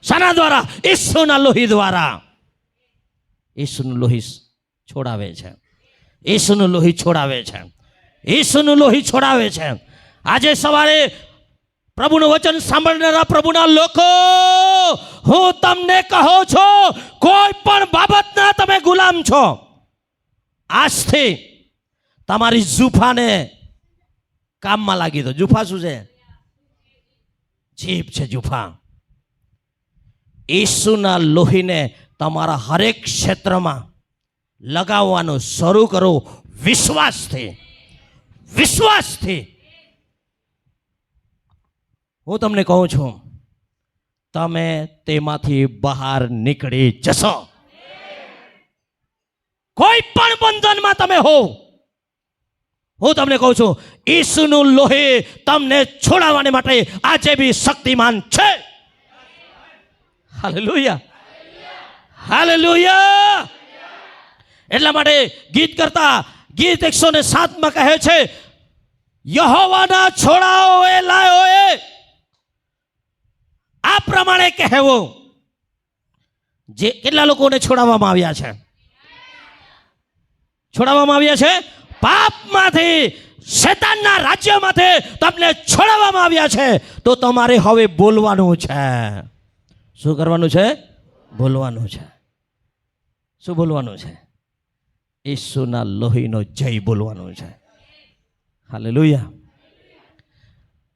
શાના દ્વારા? ઈસુના લોહી દ્વારા. ઈસુનું લોહી છોડાવે છે, ઈસુનું લોહી છોડાવે છે, ઈસુનું લોહી છોડાવે છે. આજે સવારે પ્રભુનું વચન સાંભળનારા પ્રભુના લોકો, હું તમને કહું છું, કોઈ પણ બાબતના તમે ગુલામ છો. આજથી તમારી જુફાને કામમાં લાગી દો. જુફા શું છે? જીભ છે જુફા. ઈસુના લોહીને તમારા હરેક ક્ષેત્રમાં લગાવવાનું શરૂ કરો. વિશ્વાસથી, વિશ્વાસથી. હું તમને કહું છું, તમે તેમાંથી બહાર નીકળી જશો. કોઈ પણ બંધનમાં તમે હો, હું તમને કહું છું, ઈસુનું લોહી તમને છોડાવવા માટે આજે બી શક્તિમાન છે. Hallelujah, hallelujah. એટલા માટે ગીત કરતા ગીત 107 કહે છે, યહોવાના છોડાઓએ લાયોએ આ પ્રમાણે કહેવો. જે કેટલા લોકોને છોડાવવામાં આવ્યા છે? છોડાવવામાં આવ્યા છે પાપમાંથી, શૈતાનના રાજ્યમાંથી તમને છોડાવવામાં આવ્યા છે. તો તમારે હવે બોલવાનું છે. શું કરવાનું છે? બોલવાનું છે. શું બોલવાનું છે? ઈસુના લોહીનો જય બોલવાનું છે. હાલેલુયા.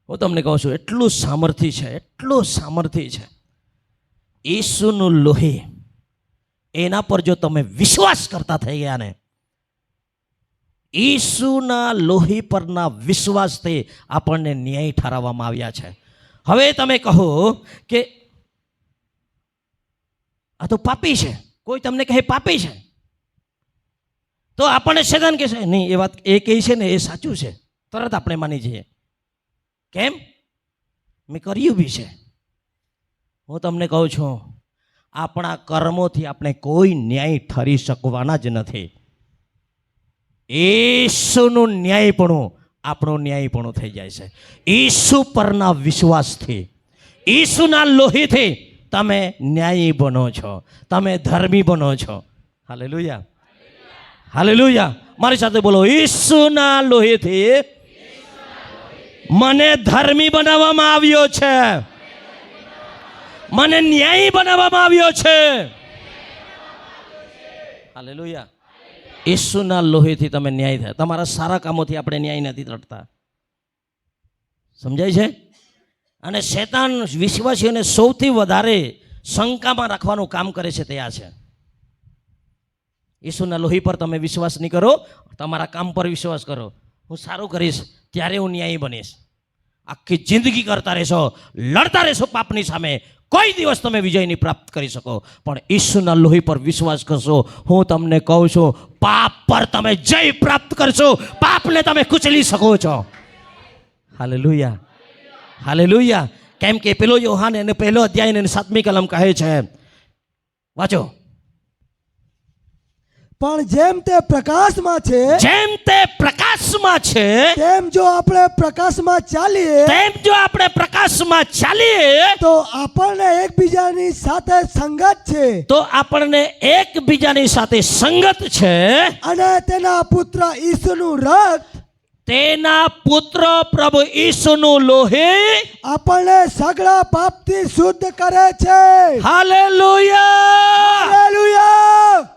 હું તમને કહું છું, એટલું સામર્થ્ય છે, એટલું સામર્થ્ય છે ઈસુનું લોહી. એના પર જો તમે વિશ્વાસ કરતા થઈ ગયા ને, ઈસુના લોહી પરના વિશ્વાસથી આપણને ન્યાય ઠરાવવામાં આવ્યા છે. હવે તમે કહો કે આ તો પાપી છે, કોઈ તમને કહે પાપી છે, તો આપણને શૈતાન કહેશે નહીં, એ વાત એ કહે છે ને એ સાચું છે, તરત આપણે માની જઈએ. કેમ? મેં કર્યું બી છે. હું તમને કહું છું, આપણા કર્મોથી આપણે કોઈ ન્યાય ઠરી શકવાના જ નથી. ઈસુનું ન્યાયપણું આપણું ન્યાયપણું થઈ જાય છે. ઈસુ પરના વિશ્વાસથી, ઈસુના લોહીથી તમે ન્યાયી બનો છો, તમે ધર્મી બનો છો. Hallelujah, hallelujah. મારી સાથે બોલો, ઈસુના લોહીથી મને ધર્મી બનાવવામાં આવ્યો છે, મને ન્યાયી બનાવવામાં આવ્યો છે. હાલેલુયા. ઈસુના લોહીથી તમે ન્યાય થયા. તમારા સારા કામોથી આપણે ન્યાય નથી તરતા. સમજાય છે? અને શૈતાન વિશ્વાસીઓને સૌથી વધારે શંકામાં રાખવાનું કામ કરે છે તે આ છે. ઈસુના લોહી પર તમે વિશ્વાસ નહીં કરો, તમારા કામ પર વિશ્વાસ કરો. હું સારું કરીશ ત્યારે હું ન્યાયી બનીશ. આખી જિંદગી કરતા રહેશો, લડતા રહેશો પાપની સામે, કોઈ દિવસ તમે વિજય નહીં પ્રાપ્ત કરી શકો. પણ ઈસુના લોહી પર વિશ્વાસ કરશો, હું તમને કહું છું, પાપ પર તમે જય પ્રાપ્ત કરશો, પાપને તમે કુચલી શકો છો. Hallelujah, hallelujah. કેમ કે પેલો યોહાન એને પહેલો અધ્યાય અને 7મી કલમ કહે છે, વાંચો. પણ જેમ તે પ્રકાશમાં છે, જેમ તે પ્રકાશમાં છે, તેમ જો આપણે પ્રકાશમાં ચાલીએ, તેમ જો આપણે પ્રકાશમાં ચાલીએ, તો આપણને એકબીજાની સાથે સંગત છે, તો આપણને એકબીજાની સાથે સંગત છે. અને તેના પુત્ર ઈસુનું રક્ત, તેના પુત્ર પ્રભુ ઈસુનું લોહી આપણને સગળા પાપથી શુદ્ધ કરે છે. હાલેલુયા. હાલેલુયા.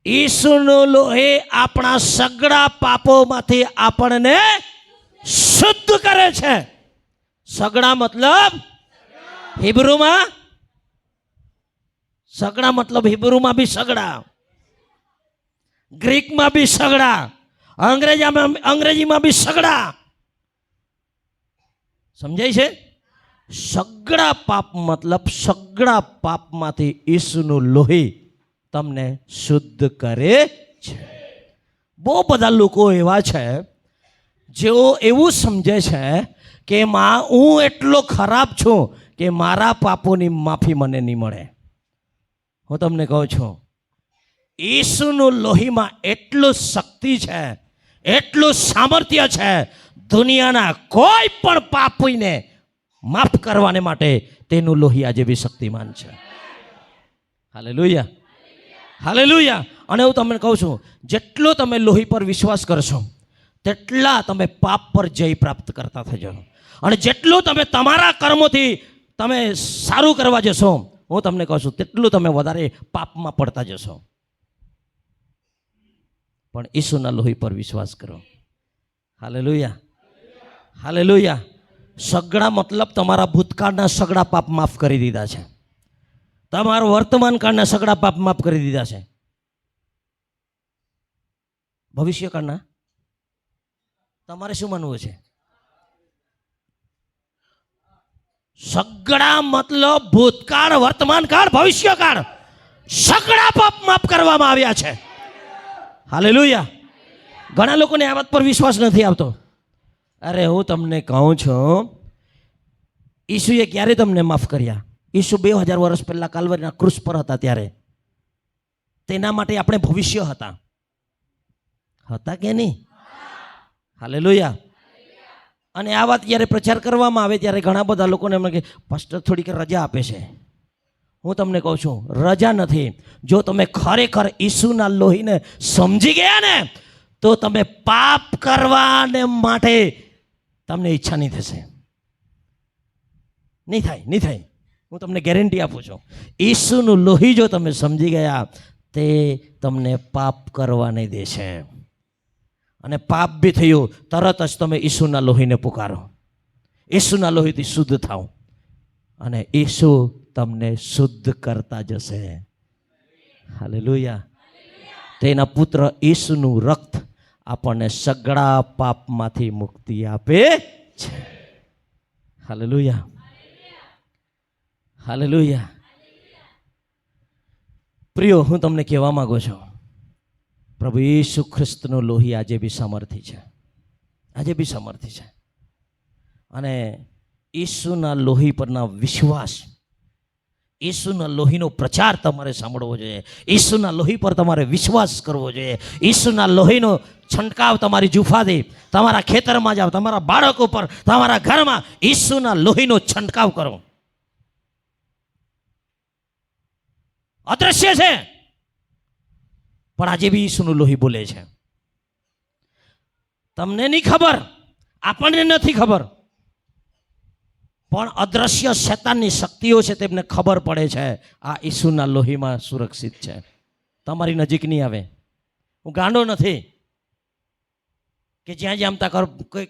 ઈસુનું લોહી આપણા સગળા પાપોમાંથી આપણને શુદ્ધ કરે છે. સગળા મતલબ હિબ્રુમાં, સગળા મતલબ હિબ્રુમાં બી સગળા, ગ્રીકમાં બી સગળા, અંગ્રેજીમાં બી સગળા. સમજાય છે? સગળા પાપ મતલબ સગળા પાપમાંથી ઈસુનું લોહી તમને શુદ્ધ કરે છે. બહુ બધા લોકો એવા છે જેઓ એવું સમજે છે કે હું એટલો ખરાબ છું કે મારા પાપોની માફી મને નહીં મળે. હું તમને કહું છું, ઈસુનું લોહીમાં એટલું શક્તિ છે, એટલું સામર્થ્ય છે, દુનિયાના કોઈ પણ પાપીને માફ કરવાને માટે તેનું લોહી આજે બી શક્તિમાન છે. Hallelujah, hallelujah. અને હું તમને કહું છું, જેટલો તમે લોહી પર વિશ્વાસ કરશો તેટલા તમે પાપ પર જય પ્રાપ્ત કરતા થજો. અને જેટલું તમે તમારા કર્મોથી તમે સારું કરવા જશો, હું તમને કહું છું, તેટલું તમે વધારે પાપમાં પડતા જશો. પણ ઈસુના લોહી પર વિશ્વાસ કરો. Hallelujah, hallelujah. સગળા મતલબ તમારા ભૂતકાળના સગળા પાપ માફ કરી દીધા છે, તમારા વર્તમાન કાળના સગળા પાપ માફ કરી દીધા છે. ભવિષ્યકાળના તમારે શું માનવું છે? સગળા મતલબ ભૂતકાળ, વર્તમાન કાળ, ભવિષ્યકાળ, સગળા પાપ માફ કરવામાં આવ્યા છે. હાલેલુયા. ઘણા લોકોને આ વાત પર વિશ્વાસ નથી આવતો. અરે હું તમને કહું છું, ઈસુએ ક્યારે તમને માફ કર્યા? ઈસુ 2000 વર્ષ પહેલા કાલ્વરીના ક્રુસ પર હતા ત્યારે તેના માટે આપણે ભવિષ્ય હતા. હતા કે નહીં? હાલેલુયા. અને આ વાત જ્યારે પ્રચાર કરવામાં આવે ત્યારે ઘણા બધા લોકોને એમ કે પાસ્ટર થોડીક રજા આપે છે. હું તમને કહું છું, રજા નથી. જો તમે ખરેખર ઈસુના લોહીને સમજી ગયા ને, તો તમે પાપ કરવાને માટે તમને ઈચ્છા નહીં થશે. નહીં થાય, નહીં થાય. હું તમને ગેરંટી આપું છું. ઈસુનું લોહી જો તમે સમજી ગયા, તે તમને પાપ કરવા નહીં દેશે. અને પાપ બી થયું, તરત જ તમે ઈસુના લોહીને પુકારો, ઈસુના લોહીથી શુદ્ધ થાઓ, અને ઈસુ તમને શુદ્ધ કરતા જશે. હાલેલુયા. તેના પુત્ર ઈસુનું રક્ત આપણને સગળા પાપમાંથી મુક્તિ આપે છે. Hallelujah, hallelujah. પ્રિયો, હું તમને કહેવા માંગુ છું, પ્રભુ ઈસુ ખ્રિસ્તનું લોહી આજે બી સામર્થ્ય છે, આજે બી સામર્થ્ય છે. અને ઈસુના લોહી પરના વિશ્વાસ, ઈસુના લોહીનો પ્રચાર તમારે સાંભળવો જોઈએ. ઈસુના લોહી પર તમારે વિશ્વાસ કરવો જોઈએ. ઈસુના લોહીનો છંટકાવ તમારી જુફાથી, તમારા ખેતરમાં જાઓ, તમારા બાળકો પર, તમારા ઘરમાં ઈસુના લોહીનો છંટકાવ કરો. અદ્રશ્ય છે પણ આજે બી ઈસુનું લોહી બોલે છે. તમને નહીં ખબર, આપણને નથી ખબર, પણ અદ્રશ્ય શેતાનની શક્તિઓ છે તેમને ખબર પડે છે આ ઈસુના લોહીમાં સુરક્ષિત છે. તમારી નજીક નહીં આવે. હું ગાંડો નથી કે જ્યાં જ્યાં આમતા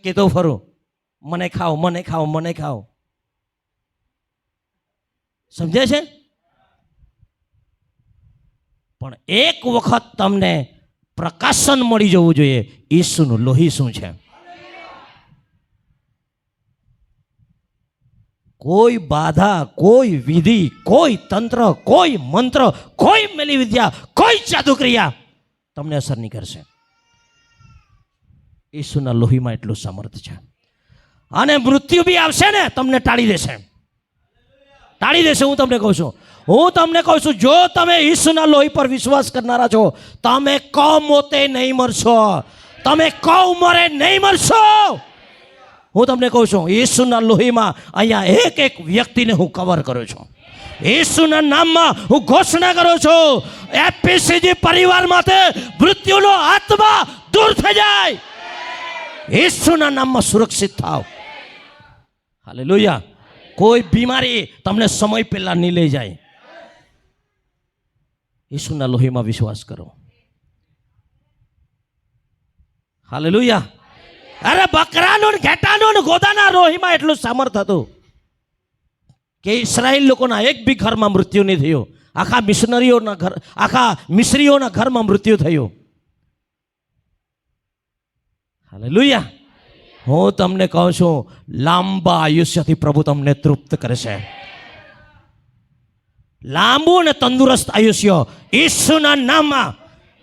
કહેતો ફરું મને ખાઓ મને ખાઓ મને ખાઓ. સમજે છે? પણ એક વખત તમને પ્રકાશન મળી જવું જોઈએ ઈસુનું લોહી શું છે. કોઈ બાધા, કોઈ વિધિ, કોઈ તંત્ર, કોઈ મંત્ર, કોઈ મેલી વિદ્યા, કોઈ જાદુક્રિયા તમને અસર નહીં કરશે. ઈસુના લોહીમાં એટલું સામર્થ્ય છે. અને મૃત્યુ બી આવશે ને તમને ટાળી દેશે, ટાળી દેશે. હું તમને કહું છું, જો તમે ઈસુના લોહી પર વિશ્વાસ કરનારા છો, તમે કમોતે નહીં મરશો, તમે કૌમરે નહીં મરશો. હું તમને કહું છું, ઈસુના લોહીમાં અહીંયા એક એક વ્યક્તિને હું કવર કરું છું. ઈસુના નામમાં હું ઘોષણા કરું છું, એપીસીજી પરિવાર માટે મૃત્યુનો આત્મા દૂર થઈ જાય. ઈસુના નામમાં સુરક્ષિત થાવ. હાલેલુયા. કોઈ બીમારી તમને સમય પહેલા નહીં લઈ જાય. ઈસુના લોહીમાં વિશ્વાસ કરો. હાલેલુયા. અરે બકરાનું ઘેટાનું ગોદાના લોહીમાં એટલું સામર્થ્ય હતું કે ઇસ્રાયેલ લોકોના એક બી ઘરમાં મૃત્યુ નહીં થયું. આખા મિસ્રીઓના ઘરમાં મૃત્યુ થયું. હાલેલુયા. હું તમને કહું છું, લાંબા આયુષ્યથી પ્રભુ તમને તૃપ્ત કરશે. લાંબુ અને તંદુરસ્ત આયુષ્ય ઈસુના નામમાં,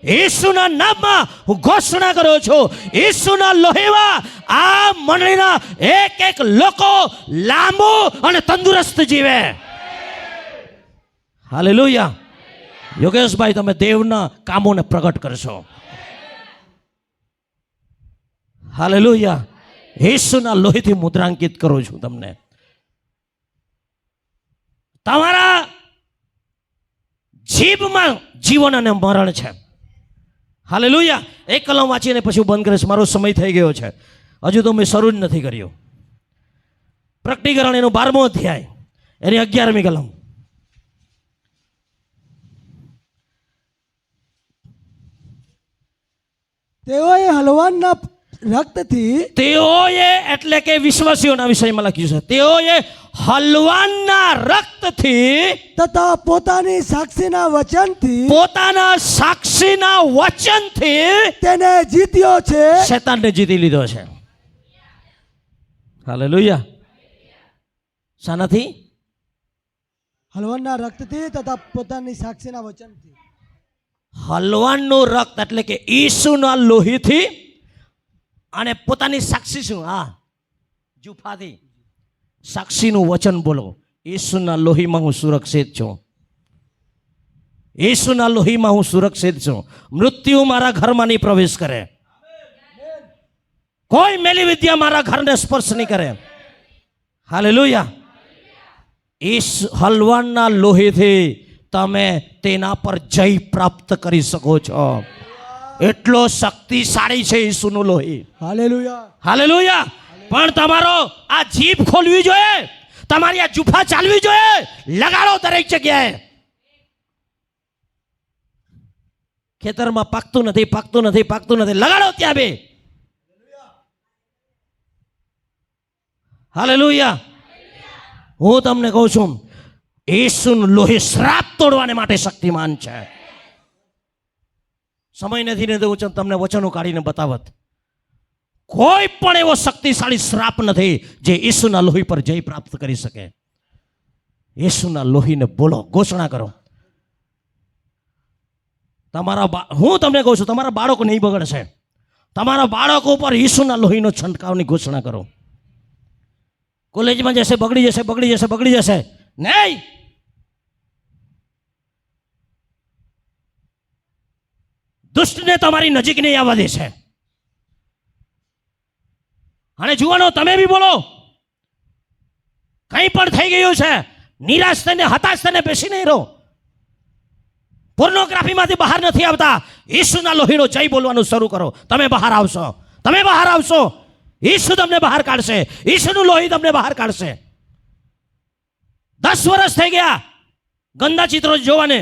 ઈસુના નામમાં હું ઘોષણા કરું છું. ઈસુના લોહીમાં આ મંડળીના એક એક લોકો લાંબુ અને તંદુરસ્ત જીવે. હાલેલુયા. યોગેશભાઈ, તમે દેવના કામોને પ્રગટ કરશો. હાલેલુયા. ઈસુના લોહીથી મુદ્રાંકિત કરું છું તમને. તમારા જીભમાં જીવન અને મરણ છે. હાલેલુયા. એક કલમ વાંચીને પછી બંધ કરીશ, મારો સમય થઈ ગયો છે. હજુ તો મેં શરૂ જ નથી કર્યું. પ્રકટીકરણ એનો 12મો અધ્યાય એની 11મી કલમ. તેઓએ હલવાનના રક્તથી, તેઓએ એટલે કે વિશ્વાસીઓના વિષયમાં લખ્યું છે, તેઓએ હલવાનના રક્તથી તથા પોતાની સાક્ષીના વચનથી, પોતાના સાક્ષીના વચનથી તેને જીત્યો છે, શેતાનને જીતી લીધો છે. હાલેલુયા. શાનાથી? હલવાનના રક્તથી તથા પોતાની સાક્ષીના વચનથી. હલવાનનું રક્ત એટલે કે ઈસુના લોહીથી અને પોતાની સાક્ષી શું? હા, જુફાથી સાક્ષીનું વચન બોલો. ઈસુના લોહીમાં હું સુરક્ષિત છું. ઈસુના લોહીમાં હું સુરક્ષિત છું. મૃત્યુ મારા ઘરમાં નહીં પ્રવેશ કરે. કોઈ મેલી વિદ્યા મારા ઘરને સ્પર્શ નહીં કરે. હાલેલુયા. હલવાનના લોહીથી તમે તેના પર જય પ્રાપ્ત કરી શકો છો. એટલો શક્તિશાળી છે ઈસુનું લોહી. હાલેલુયા. હાલેલુયા. પણ તમારો આ જીભ ખોલવી જોઈએ, તમારી આ જુફા ચાલવી જોઈએ. લગાડો દરેક જગ્યાએ. ખેતરમાં પાકતું નથી, પાકતું નથી, પાકતું નથી, લગાડો ત્યાં બે. હાલેલુયા. હું તમને કહું છું, ઈસુનું લોહી શ્રાપ તોડવાને માટે શક્તિમાન છે. સમય નથી ને તો હું તમને વચનો કાઢીને બતાવત. કોઈ પણ એવો શક્તિશાળી શ્રાપ નથી જે ઈસુના લોહી પર જય પ્રાપ્ત કરી શકે. ઈસુના લોહીને બોલો, ઘોષણા કરો. હું તમને કહું છું, તમારા બાળકો નહીં બગડશે. તમારા બાળકો પર ઈસુના લોહીનો છંટકાવની ઘોષણા કરો. કોલેજમાં જશે બગડી જશે, બગડી જશે, બગડી જશે નહીં. દુષ્ટને તમારી નજીક નહીં આવવા દેશે. અને જુવાનો, તમે બી બોલો. કંઈ પણ થઈ ગયું છે, નિરાશ થઈને, હતાશ થઈને બેસી નહીં રહો. પોર્નોગ્રાફીમાંથી બહાર નથી આવતા. ઈસુના લોહીનો જય બોલવાનું શરૂ કરો. તમે બહાર આવશો, તમે બહાર આવશો. ઈસુ તમને બહાર કાઢશે. ઈસુનું લોહી તમને બહાર કાઢશે. 10 વર્ષ થઈ ગયા ગંદા ચિત્રો જોવાને,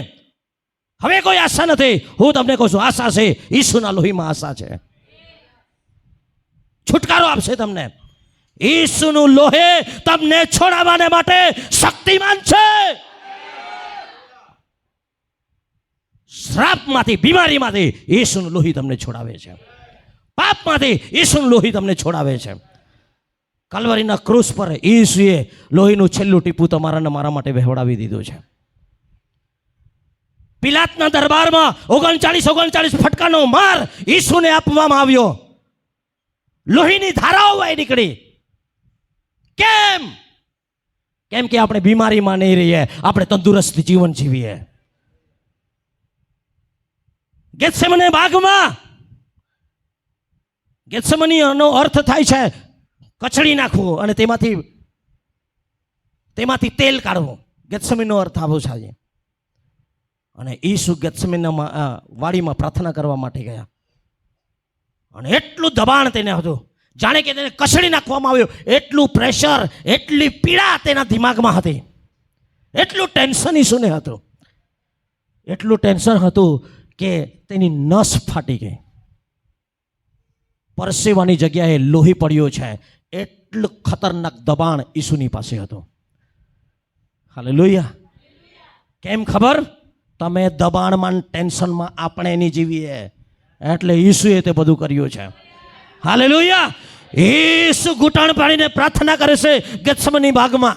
હવે કોઈ આશા નથી. હું તમને કહું છું, આશા છે. ઈસુના લોહીમાં આશા છે. છુટકારો આપશે તમને. ઈસુનું લોહી તમને છોડાવવાને માટે શક્તિમાન છે. શ્રાપમાંથી, બીમારીમાંથી ઈસુનું લોહી તમને છોડાવે છે. પાપમાંથી ઈસુનું લોહી તમને છોડાવે છે. કલ્વરીના ક્રૂસ પર ઈસુએ લોહીનું છેલ્લું ટીપું તમારા અને મારા માટે વહેવડાવી દીધું છે. પિલાતના દરબારમાં 39 ફટકાનો માર ઈસુને આપવામાં આવ્યો. લોહીની ધારાઓ વહી નીકળી. કેમ? કેમ કે આપણે બીમારીમાં નહીં રહીએ, આપણે તંદુરસ્ત જીવન જીવીએ. ગેત્સેમને બાગમાં, ગેત્સેમનીનો અર્થ થાય છે કચડી નાખવું અને તેમાંથી તેલ કાઢવું. ગેત્સેમનીનો અર્થ આવો છે. અને ઈસુ ગેત્સેમનીના વાડીમાં પ્રાર્થના કરવા માટે ગયા અને એટલું દબાણ તેને હતું, જાણે કે તેને કચડી નાખવામાં આવ્યો. એટલું પ્રેશર, એટલી પીડા તેના દિમાગમાં હતી. એટલું ટેન્શન ઈસુને હતું. એટલું ટેન્શન હતું કે તેની નસ ફાટી ગઈ. પરસેવાની જગ્યાએ લોહી પડ્યો છે. એટલું ખતરનાક દબાણ ઈસુની પાસે હતું. હાલેલુયા. કેમ ખબર? તમે દબાણમાં, ટેન્શનમાં આપણે નહીં જીવીએ, એટલે ઈસુએ તે બધું કર્યું છે. હાલેલુયા. ઈસુ ઘૂંટણ પાડીને પ્રાર્થના કરે છે ગેત્સેમની બાગમાં.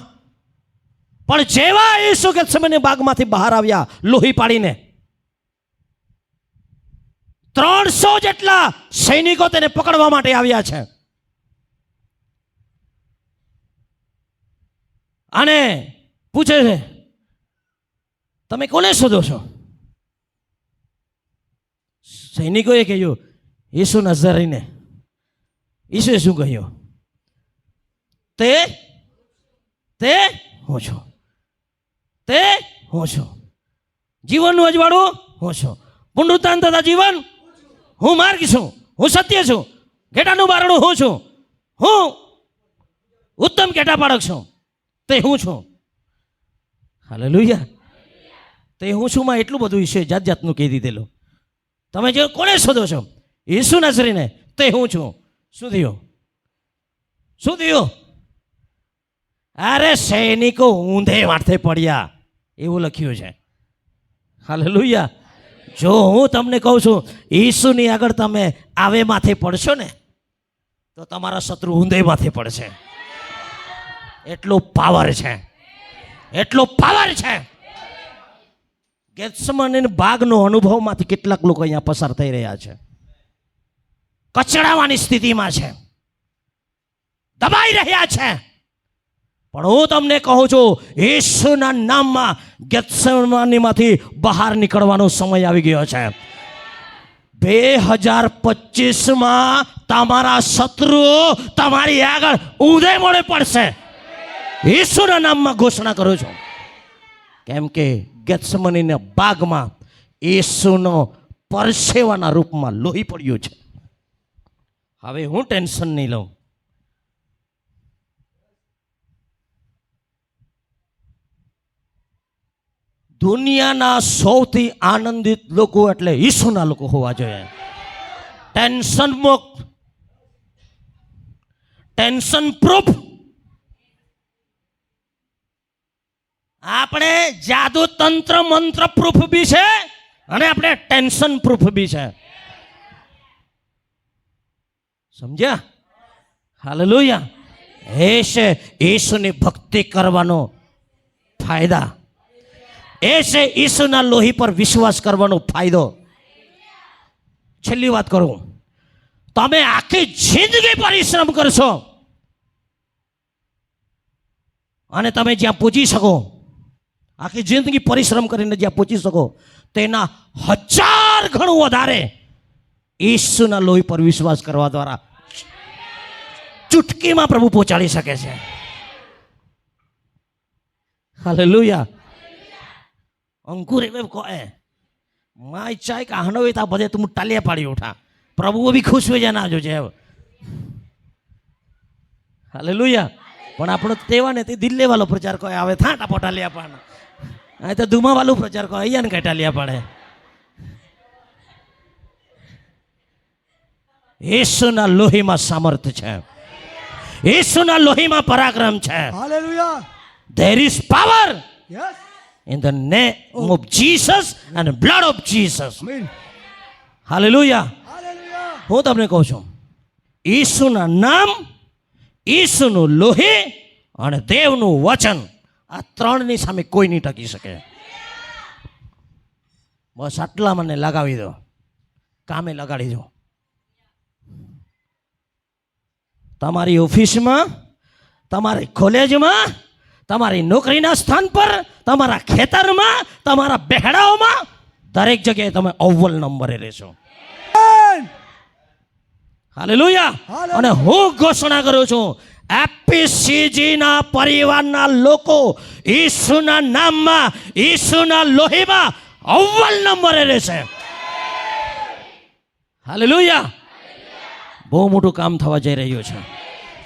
પણ જેવા ઈસુ ગેત્સેમની બાગમાંથી બહાર આવ્યા લોહી પાડીને, 300 જેટલા સૈનિકો તેને પકડવા માટે આવ્યા છે. અને પૂછે છે, તમે કોને શોધો છો? સૈનિકોએ કહ્યું, ઈસુ નઝારીને. ઈસુએ શું કહ્યું? તે હું છું. તે હું છું. જીવનનું અજવાળું હું છું. પુનરુત્થાન તથા જીવન હું માર્ગ છું. હું સત્ય છું. ઘેટાનું બારણું હું છું. હું ઉત્તમ ઘેટા પાડક છું. તે હું છું. હાલેલુયા. તે હું છું માં એટલું બધું ઈસુએ જાત જાતનું કહી દીધેલું. તમે જે કોને શોધો છો? ઈસુ નાઝરીને. તે હું છું. શું થયું? શું થયું? અરે સૈનિકો ઊંધે માથે પડ્યા એવું લખ્યું છે. હાલેલુયા. જો હું તમને કહું છું ઈસુની આગળ તમે આવે માથે પડશો ને તો તમારા શત્રુ ઊંધે માથે પડશે. એટલો પાવર છે. એટલો પાવર છે. ગેત્સેમની બાગનો અનુભવમાંથી કેટલાક લોકો અહીંયા પસાર થઈ રહ્યા છે. કચડાવાની સ્થિતિમાં છે, દબાઈ રહ્યા છે. પણ હું તમને કહું છું ઈસુના નામમાં ગેત્સેમનીમાંથી બહાર નીકળવાનો સમય આવી ગયો છે. 2025માં તમારા શત્રુઓ તમારી આગળ ઊંધે મોડે પડશે. ઈસુના નામમાં ઘોષણા કરું છું. કેમ કે ગેત્સેમનીના બાગમાં ઈસુનો પરસેવાના રૂપમાં લોહી પડ્યું છે. હવે હું ટેન્શન નહીં લઉં. દુનિયાના સૌથી આનંદિત લોકો એટલે ઈસુના લોકો હોવા જોઈએ. ટેન્શન મુક્ત, ટેન્શન પ્રૂફ. આપણે જાદુ તંત્ર મંત્ર પ્રૂફ બી છે અને આપણે ટેન્શન પ્રૂફ બી છે. સમજ્યા? હાલેલુયા. એ છે ઈસુની ભક્તિ કરવાનો ફાયદા. એ છે ઈસુના લોહી પર વિશ્વાસ કરવાનો ફાયદો. છેલ્લી વાત કરું, તમે આખી જિંદગી પરિશ્રમ કરશો અને તમે જ્યાં પહોંચી શકો, આખી જિંદગી પરિશ્રમ કરીને જ્યાં પહોંચી શકો તેના 1000 ગણું વધારે ઈસુના લોહી પર વિશ્વાસ કરવા દ્વારા ચૂટકીમાં પ્રભુ પહોંચાડી શકે છે. હાલેલુયા. अंकुर एवं को है माय चाय का हनवे ता बदे तुम टालिया पाड़ी उठा प्रभु वो भी खुश हो जाना जो है હાલેલુયા. પણ આપણો તેવા ને તે દિલ્હી વાળો પ્રચાર કહે આવે થાટા પોટાલિયા પણ અહીં તો ધુમા વાળું પ્રચાર કહે અહીંયા ને કટાલિયા પડે. యేసుના લોહીમાં સામર્થ્ય છે, యేసుના લોહીમાં પરાક્રમ છે. Hallelujah. There is power yes. in the name of Jesus and blood of Jesus. Amen. Hallelujah. Hallelujah. હું તમને કહું છું, ઈસુના નામ, ઈસુનું લોહી અને દેવનું વચન, આ ત્રણની સામે કોઈ નહીં ટકી શકે. બસ આટલા મને લગાવી દો, કામે લગાડી દો. તમારી ઓફિસમાં, તમારી કોલેજમાં, તમારી નોકરીના સ્થાન પર, તમારા ખેતરમાં, તમારા બહેડાઓમાં, દરેક જગ્યાએ તમે અવ્વલ નંબરે રહેશો. હાલેલુયા. અને હું ઘોષણા કરું છું, એપીસીજીના પરિવારના લોકો ઈસુના નામમાં, ઈસુના લોહીમાં અવ્વલ નંબરે રહેશે. હાલેલુયા. બહુ મોટું કામ થવા જઈ રહ્યું છે.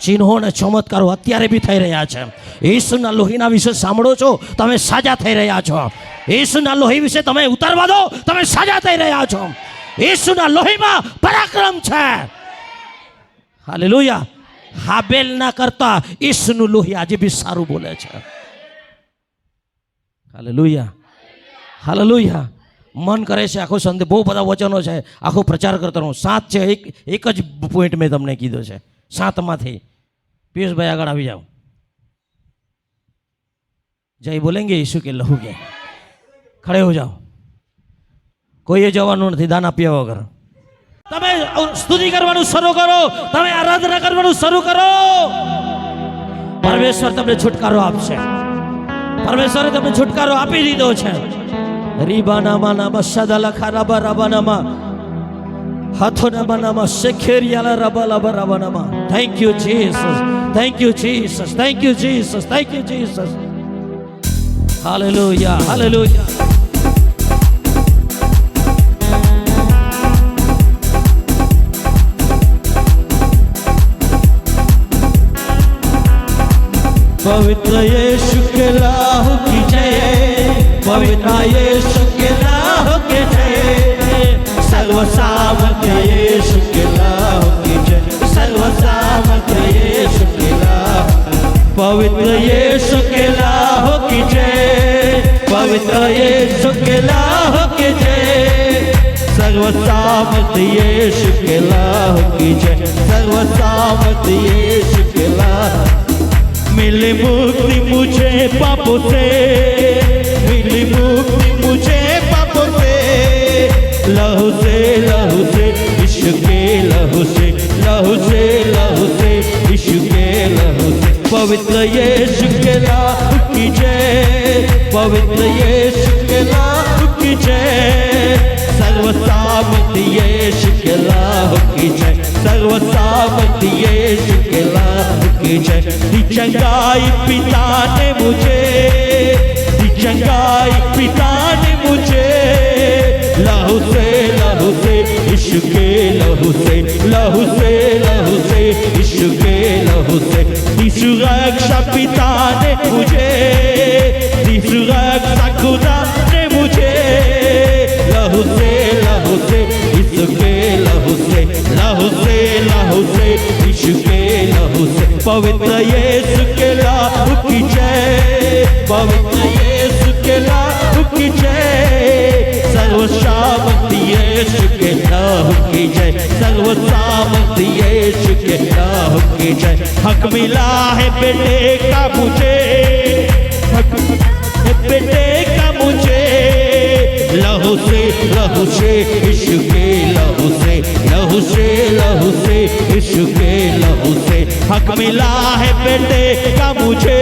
ચિહ્નો અને ચમત્કારો અત્યારે બી થઈ રહ્યા છે. ઈસુના લોહીના વિશે સાંભળો છો, તમે સાજા થઈ રહ્યા છો. ઈસુના લોહી વિશે તમે ઉતારવા દો, તમે સાજા થઈ રહ્યા છો. ઈસુના લોહીમાં પરાક્રમ છે. હાલેલુયા. હાબેલના કરતા ઈસુનું લોહી આજે બી સારું બોલે છે. હાલેલુયા. હાલેલુયા. મન કરે છે આખો સંદેશ, બહુ બધા વચનો છે, આખો પ્રચાર કરતો રહું. 7 છે, એક જ પોઈન્ટ મેં તમને કીધો છે. 7માંથી પિયુષભાઈ આગળ આવી જાઓ. જય બોલેંગે ઈસુ કે લહુ કે. ખડે હો જાઓ. કોઈએ જવાનું નથી દાન આપ્યા વગર. તમે સ્તુતિ કરવાનું શરૂ કરો, તમે આરાધના કરવાનું શરૂ કરો. પરમેશ્વર તમને છુટકારો આપશે. પરમેશ્વરે તમને છુટકારો આપી દીધો છે. રીબાનામાં બસાદાલા ખારાબા રાબાનામાં હાથોનામાં શેખેરિયાલા રાબાલાબા રાબાનામાં. Thank you Jesus, thank you Jesus, thank you Jesus, thank you Jesus. Hallelujah, hallelujah. पवित्र यीशु के लाहू की जय, पवित्र यीशु के लाहू की जय, सर्व सामर्थ्य यीशु के लाहू की जय, सर्व सामर्थ्य यीशु के लाहू, पवित्र यीशु के लाहू की जय, पवित्र यीशु के लाहू की जय, सर्व सामर्थ्य यीशु के लाहू की जय, सर्व सामर्थ्य यीशु के लाहू. मिली मुक्ति मुझे पापों से, मिली मुक्ति मुझे पापों से, लहू से यीशु के लहू से, लहू से यीशु के लहू से. पवित्र यीशु के लहू की जय, पवित्र यीशु के लहू की जय, सर्व सामर्थ्य यीशु के लहू की जय, सर्व सामर्थ्य यीशु के लहू की जय. चंगाई पिता ने मुझे, चंगाई पिता ने मुझे, लहू से यीशु के लहू से, लहू से यीशु के लहू से. यीशु रक्षा पिता ने मुझे, यीशु रक्षा खुदा ने मुझे, लहू से यीशु के लहू से, लहू से यीशु के लहू से. पवित्र यीशु के लहू की जय, पवित्र यीशु के लहू की जय, सर्व सामर्थ्य यीशु के लहू की जय, सर्व सामर्थ्य यीशु के लहू की जय. हक मिला है बेटे का मुझे, हक है बेटे का मुझे, लहू से यीशु के लहू से, लहू से यीशु के लहू से. हक मिला है बेटे का मुझे,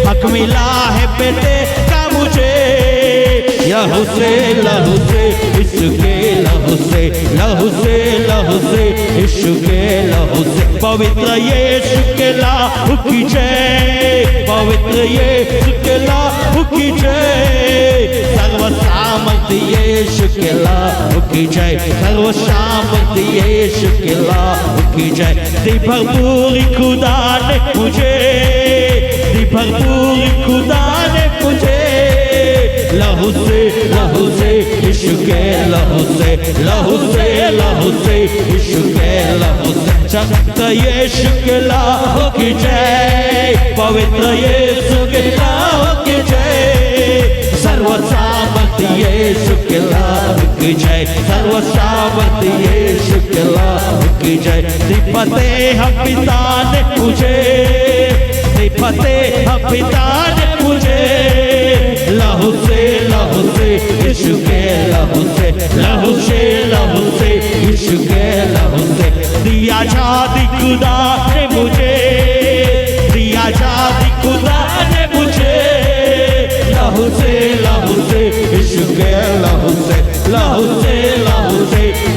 हक मिला है बेटे का मुझे, लहू से यीशु के लहू से, लहू से यीशु के लहू से. पवित्र यीशु के लहू की जय, पवित्र यीशु के लहू की जय, सर्व सामर्थ्य येशुकेला की जय सर्व सामर्थ्य येशुकेला की जय दी भरपूर खुदा ने मुझे दी भरपूर खुदा ने मुझे लहू से यीशु के लहू से यीशु के लहू से संत यीशु के लहू की जय पवित्र यीशु के लहू की जय सर्व सामर्थ्य यीशु के लहू की जय सर्व सामर्थ्य यीशु के लहू की जय दीपते हम पिता ने मुझे दीपते हम पिता ने मुझे लहू से यीशु के लहू से यीशु के लहू से दिया जादी खुदा ने मुझे दिया जादी खुदा ने मुझे लहू से यीशु के लहू से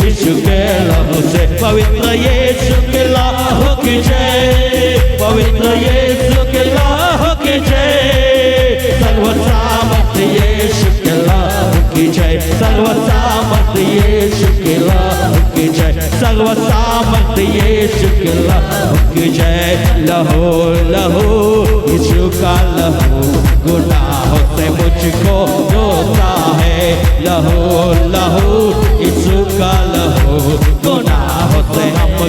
यीशु के लहू से पवित्र यीशु के लहू की जय पवित्र यीशु के लहू की जय सर्व सामर्थ्य यीशु के लहू की जय सर्व सामर्थ्य यीशु के लहू की जय सर्व सामर्थ्य यीशु के लहू की जय लहू यीशु का लहू गुनाहों से मुझको धोता है लहू यीशु का लहू गुनाहों से हमको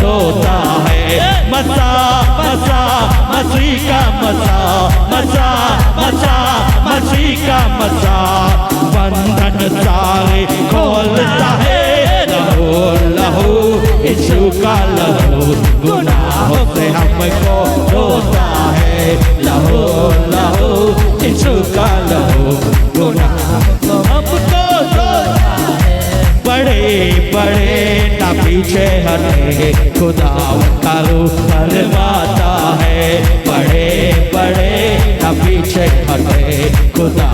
धोता है मसीह का मसीह का बंधन सारे खोलता है लहू यीशु का लहू गुनाहों से हमको धोता है लहू यीशु का लहू गुनाहों हमको धोता है बड़े ना पीछे हटे खुदा का रूप फरमाता है बड़े ना पीछे हटे खुदा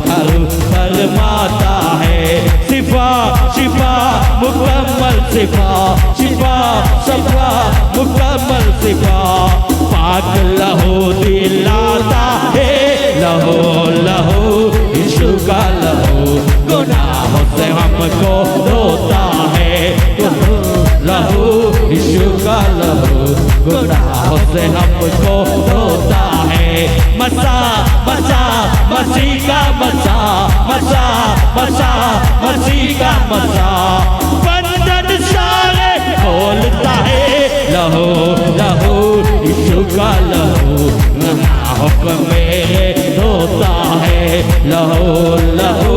का रूप फरमाता है शिफा मुकम्मल शिफा मुकम्मल शिफा पाक लहू दिलाता है लहू यीशु का लहू गुनाहों से हमको धोता है लहू यीशु का लहू गुनाहों से हमको धोता है मसीह का बंधन सारे खोलता है लहू यीशु का लहू गुनाहों को मेरे धोता है लहू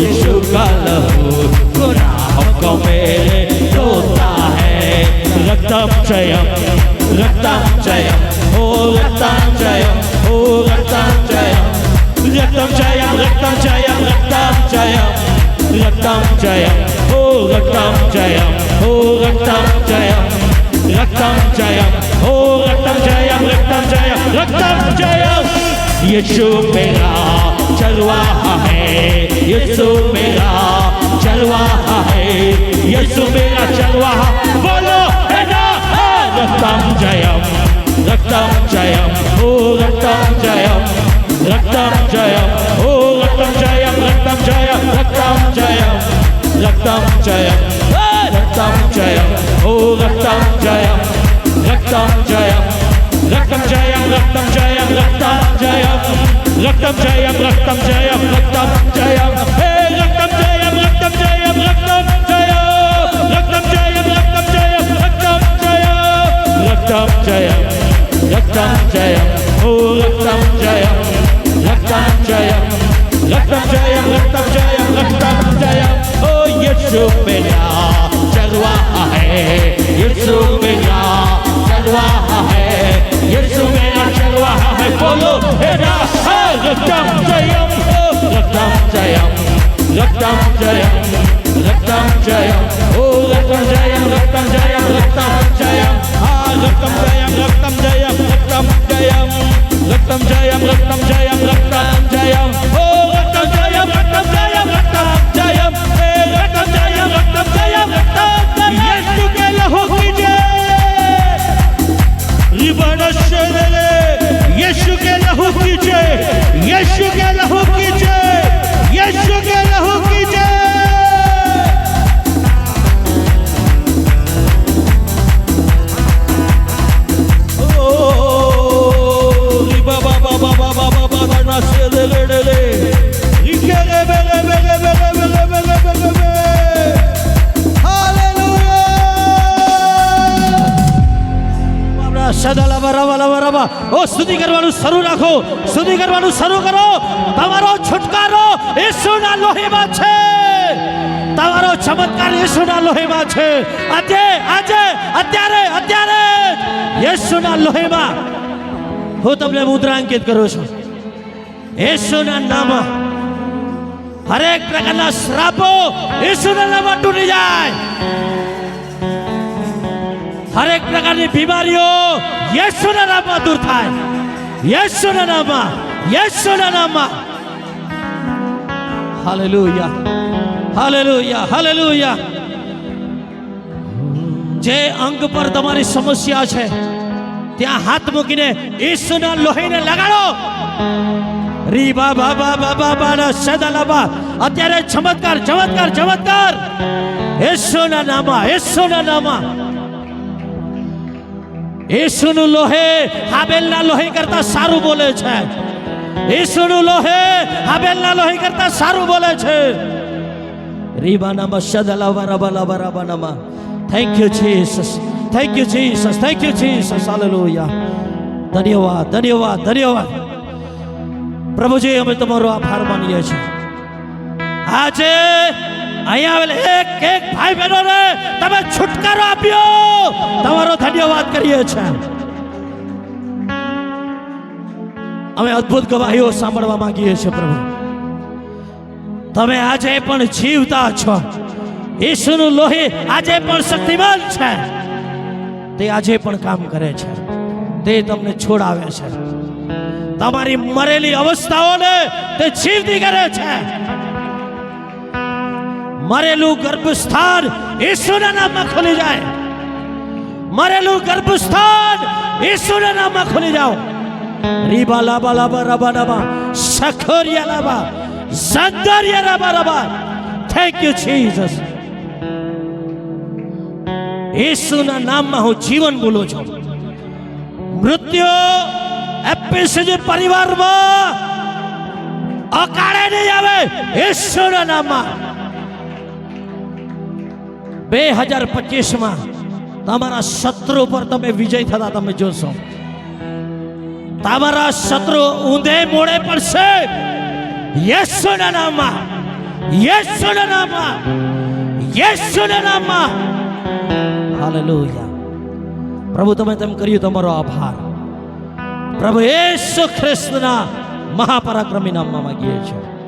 यीशु का लहू गुनाहों को मेरे धोता है रक्तम जयम ओ रक्तम जयम यीशु मेरा चरवाहा है यीशु मेरा चरवाहा है यीशु मेरा चरवाहा बोलो है ना रक्तम जयम ओ रक्तम जयम ओ रक्तम जयम ओ रक्तम जयम ओ यीशु मेरा चरवाहा है यीशु मेरा चरवाहा है यीशु मेरा चरवाहा है बोलो हेरा रक्तम जयम ओ रक्तम जयम ओ रक्तम जयम ઓ સ્તુતિ કરવાનું શરૂ રાખો, સ્તુતિ કરવાનું શરૂ કરો. તમારો છુટકારો યેશુના લોહીમાં છે, તમારો ચમત્કાર યેશુના લોહીમાં છે. આજે આજે અત્યારે અત્યારે યેશુના લોહીમાં હું તમને મુદ્રાંકિત કરું છું. યેશુના નામમાં હરેક પ્રકારના શ્રાપો યેશુના નામમાં તૂટી જાય. હરેક પ્રકારની બીમારીઓ યેશુના નામમાં દૂર થાય. યેશુના નામમાં, યેશુના નામમાં. Hallelujah, hallelujah, hallelujah. જે અંગ પર તમારી સમસ્યા છે ત્યાં હાથ મૂકીને યેશુના લોહીને લગાડો. રી બા બા બા બા બા બા ના સદાલાબા. અત્યારે ચમત્કાર, ચમત્કાર, ચમત્કાર યેશુના નામમાં, યેશુના નામમાં. યેશુનું લોહી હાબેલના લોહી કરતા સારું બોલે છે. યેશુનું લોહી હાબેલના લોહી કરતા સારું બોલે છે. રીબાનામાં શદલાવા રબલાવા રબાનામાં. Thank you Jesus, thank you Jesus, thank you Jesus. Hallelujah. ધન્યવાદ, ધન્યવાદ, ધન્યવાદ. પ્રભુજી, અમે તમારો આભાર માનીએ છીએ. આજે અહીંયા આવેલ એક એક ભાઈ બહેનોને તમે છુટકારો આપ્યો, તમારો ધન્યવાદ કરીએ છીએ. અમે અદ્ભુત ગવાહીઓ સાંભળવા માંગીએ છીએ. પ્રભુ, તમે આજે પણ જીવતા છો. યેશુનું લોહી આજે પણ શક્તિમાન છે. તે આજે પણ કામ કરે છે. તે તમને છોડાવે છે. તમારી મરેલી અવસ્થાઓને તે જીવતી કરે છે. મરેલું ગર્ભસ્થાન યેશુના નામમાં ખોલી જાય. મરેલું ગર્ભસ્થાન યેશુના નામમાં ખોલી જાઓ. રીબા લાબા લાબા રબા રબા સખોરિયા લાબા ઝંદરિયા રબા રબા. Thank you Jesus. યેશુના નામમાં હું જીવન બોલું છું. મૃત્યુ એપીસીજી પરિવારમાં અકાળે નહીં આવે. યેશુના નામમાં 2025માં તમારા શત્રુ પર તમે વિજય થતા તમે જોશો. તમારા શત્રુ ઊંધે મોડે પડશે. યેશુના નામમાં, યેશુના નામમાં, યેશુના નામમાં. હાલેલુયા. પ્રભુ, તમે તેમ કર્યું, તમારો આભાર. પ્રભુ યેશુ ખ્રિસ્તના મહાપરાક્રમી નામમાં માંગીએ છીએ.